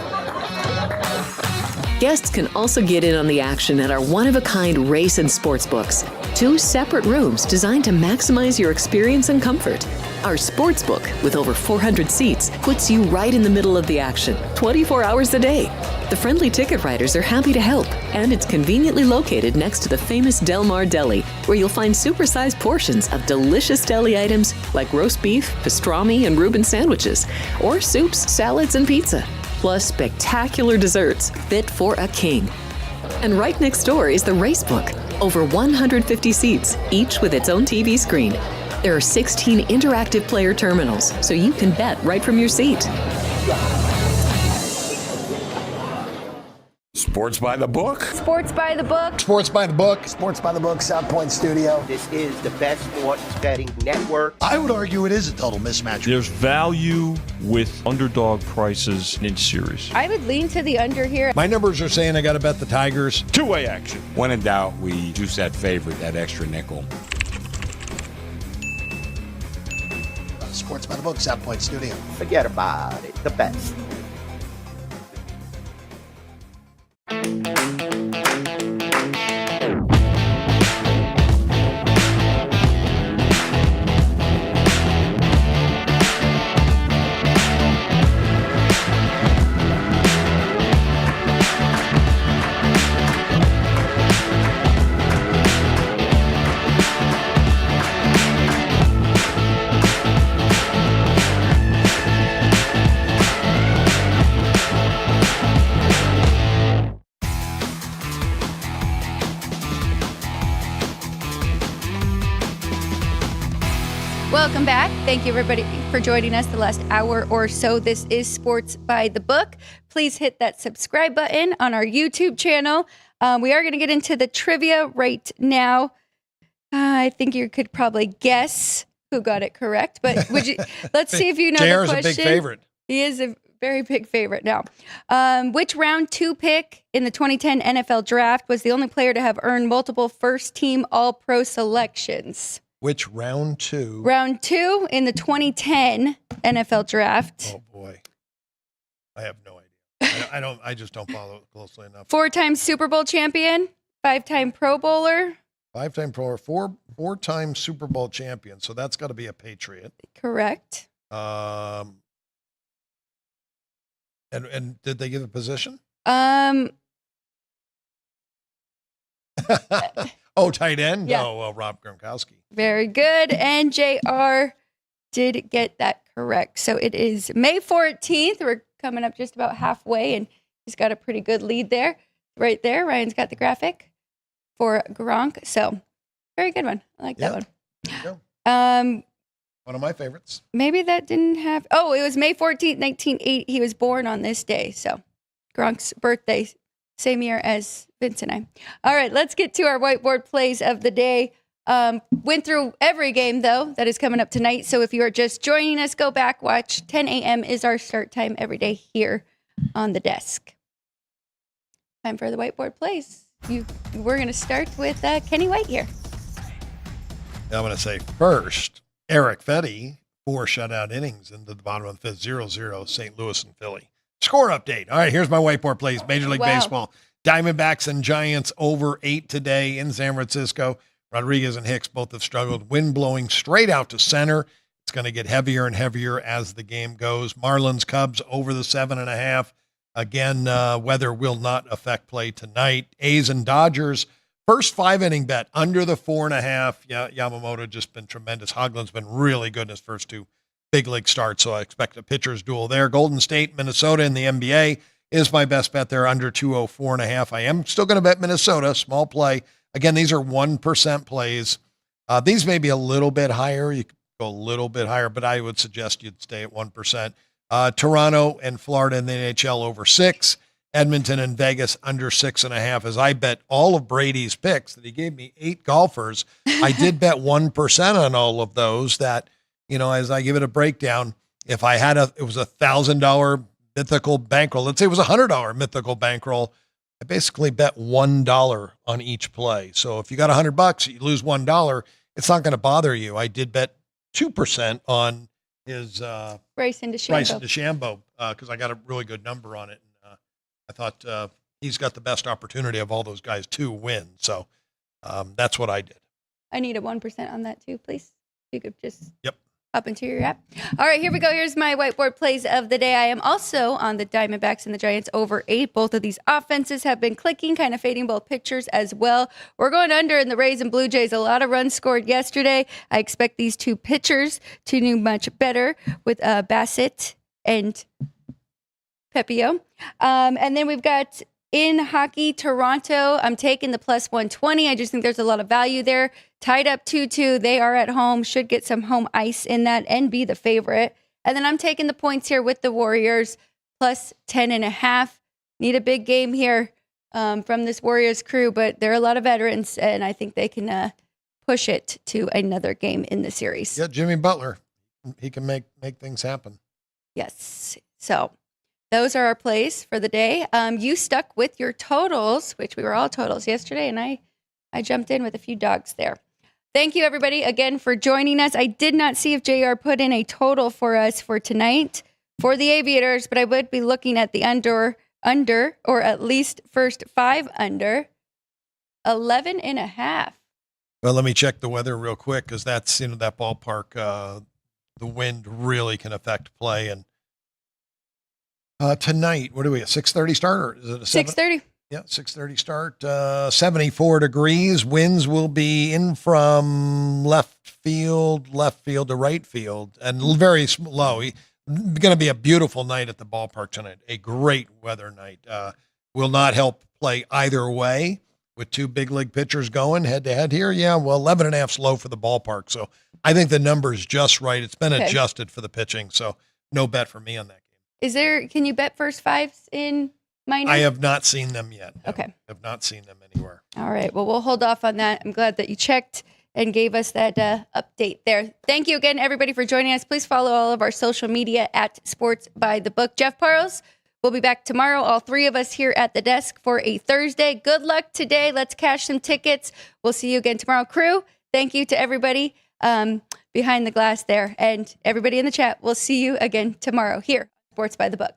Guests can also get in on the action at our one-of-a-kind race and sports books. 2 separate rooms designed to maximize your experience and comfort. Our sports book, with over 400 seats, puts you right in the middle of the action, 24 hours a day. The friendly ticket writers are happy to help, and it's conveniently located next to the famous Del Mar Deli, where you'll find supersized portions of delicious deli items like roast beef, pastrami, and Reuben sandwiches, or soups, salads, and pizza, plus spectacular desserts fit for a king. And right next door is the race book, over 150 seats, each with its own TV screen. There are 16 interactive player terminals, so you can bet right from your seat. Sports by the book. Sports by the book. Sports by the book. Sports by the book, South Point Studio. This is the best sports betting network. I would argue it is a total mismatch. There's value with underdog prices in series. I would lean to the under here. My numbers are saying I got to bet the Tigers. Two-way action. When in doubt, we juice that favorite, that extra nickel. Sports by the book, South Point Studio. Forget about it. The best. Welcome back. Thank you, everybody, for joining us the last hour or so. This is Sports by the Book. Please hit that subscribe button on our YouTube channel. We are going to get into the trivia right now. I think you could probably guess who got it correct, but let's see if you know the question. JR's a big favorite. He is a very big favorite now. Which round 2 pick in the 2010 NFL draft was the only player to have earned multiple first-team All-Pro selections? Which round 2? Round 2 in the 2010 NFL draft. Oh boy, I have no idea. I just don't follow it closely enough. 4-time Super Bowl champion, 5-time Pro Bowler. 5-time Pro, four-time Super Bowl champion. So that's got to be a Patriot. Correct. And did they give a position? Oh, tight end? Yeah. Oh, well, Rob Gronkowski. Very good. And JR did get that correct. So it is May 14th. We're coming up just about halfway, and he's got a pretty good lead there. Right there. Ryan's got the graphic for Gronk. So very good one. I like that one. There you go. One of my favorites. Maybe that didn't have. Oh, it was May 14th, 1980. He was born on this day. So Gronk's birthday, same year as Vince and I. All right, let's get to our whiteboard plays of the day. Went through every game, though, that is coming up tonight. So if you are just joining us, go back, watch. 10 a.m. is our start time every day here on the desk. Time for the whiteboard plays. We're going to start with Kenny White here. I'm going to say first, Eric Fetty, 4 shutout innings into the bottom of the 5th, 0-0, St. Louis and Philly. Score update. All right, here's my whiteboard plays. Major League Baseball. Diamondbacks and Giants over 8 today in San Francisco. Rodriguez and Hicks both have struggled. Wind blowing straight out to center. It's going to get heavier and heavier as the game goes. Marlins, Cubs over the 7.5. Again, weather will not affect play tonight. A's and Dodgers, first 5-inning bet under the 4.5. Yeah, Yamamoto just been tremendous. Hoagland's been really good in his first 2 big league starts, so I expect a pitcher's duel there. Golden State, Minnesota in the NBA is my best bet there, under 204.5. I am still going to bet Minnesota, small play. Again, these are 1% plays. These may be a little bit higher. You could go a little bit higher, but I would suggest you'd stay at 1%. Toronto and Florida in the NHL over 6. Edmonton and Vegas under 6.5. As I bet all of Brady's picks that he gave me 8 golfers, I did bet 1% on all of those. That, as I give it a breakdown, if I had it was $1,000 mythical bankroll. Let's say it was $100 mythical bankroll. I basically bet $1 on each play. So if you got $100, you lose $1, it's not going to bother you. I did bet 2% on his Bryson DeChambeau because I got a really good number on it. And I thought he's got the best opportunity of all those guys to win. So that's what I did. I need a 1% on that too, please. You could just up into your app. All right, here we go. Here's my whiteboard plays of the day. I am also on the Diamondbacks and the Giants over 8. Both of these offenses have been clicking, kind of fading both pitchers as well. We're going under in the Rays and Blue Jays. A lot of runs scored yesterday. I expect these two pitchers to do much better with Bassett and Pepio. And then we've got in hockey, Toronto, I'm taking the plus 120. I just think there's a lot of value there. Tied up 2-2. They are at home. Should get some home ice in that and be the favorite. And then I'm taking the points here with the Warriors plus 10.5. Need a big game here from this Warriors crew, but there are a lot of veterans, and I think they can push it to another game in the series. Yeah, Jimmy Butler. He can make things happen. Yes. So those are our plays for the day. You stuck with your totals, which we were all totals yesterday, and I jumped in with a few dogs there. Thank you, everybody, again for joining us. I did not see if JR put in a total for us for tonight for the Aviators, but I would be looking at the under, or at least first 5 under, 11.5. Well, let me check the weather real quick because that's that ballpark. The wind really can affect play. And tonight, what do we have? 6:30 start, or is it a 6:30? Yeah, 6:30 start. 74 degrees. Winds will be in from left field to right field, and very low. Going to be a beautiful night at the ballpark tonight. A great weather night. Will not help play either way with two big league pitchers going head to head here. Yeah, well, 11.5 is low for the ballpark, so I think the number's just right. It's been adjusted for the pitching, so no bet for me on that game. Can you bet first 5s in minor? I have not seen them yet. No, okay. Have not seen them anywhere. All right. Well, we'll hold off on that. I'm glad that you checked and gave us that update there. Thank you again, everybody, for joining us. Please follow all of our social media at Sports by the Book. Jeff Parles will be back tomorrow. All 3 of us here at the desk for a Thursday. Good luck today. Let's cash some tickets. We'll see you again tomorrow. Crew, thank you to everybody behind the glass there. And everybody in the chat, we'll see you again tomorrow here, Sports by the Book.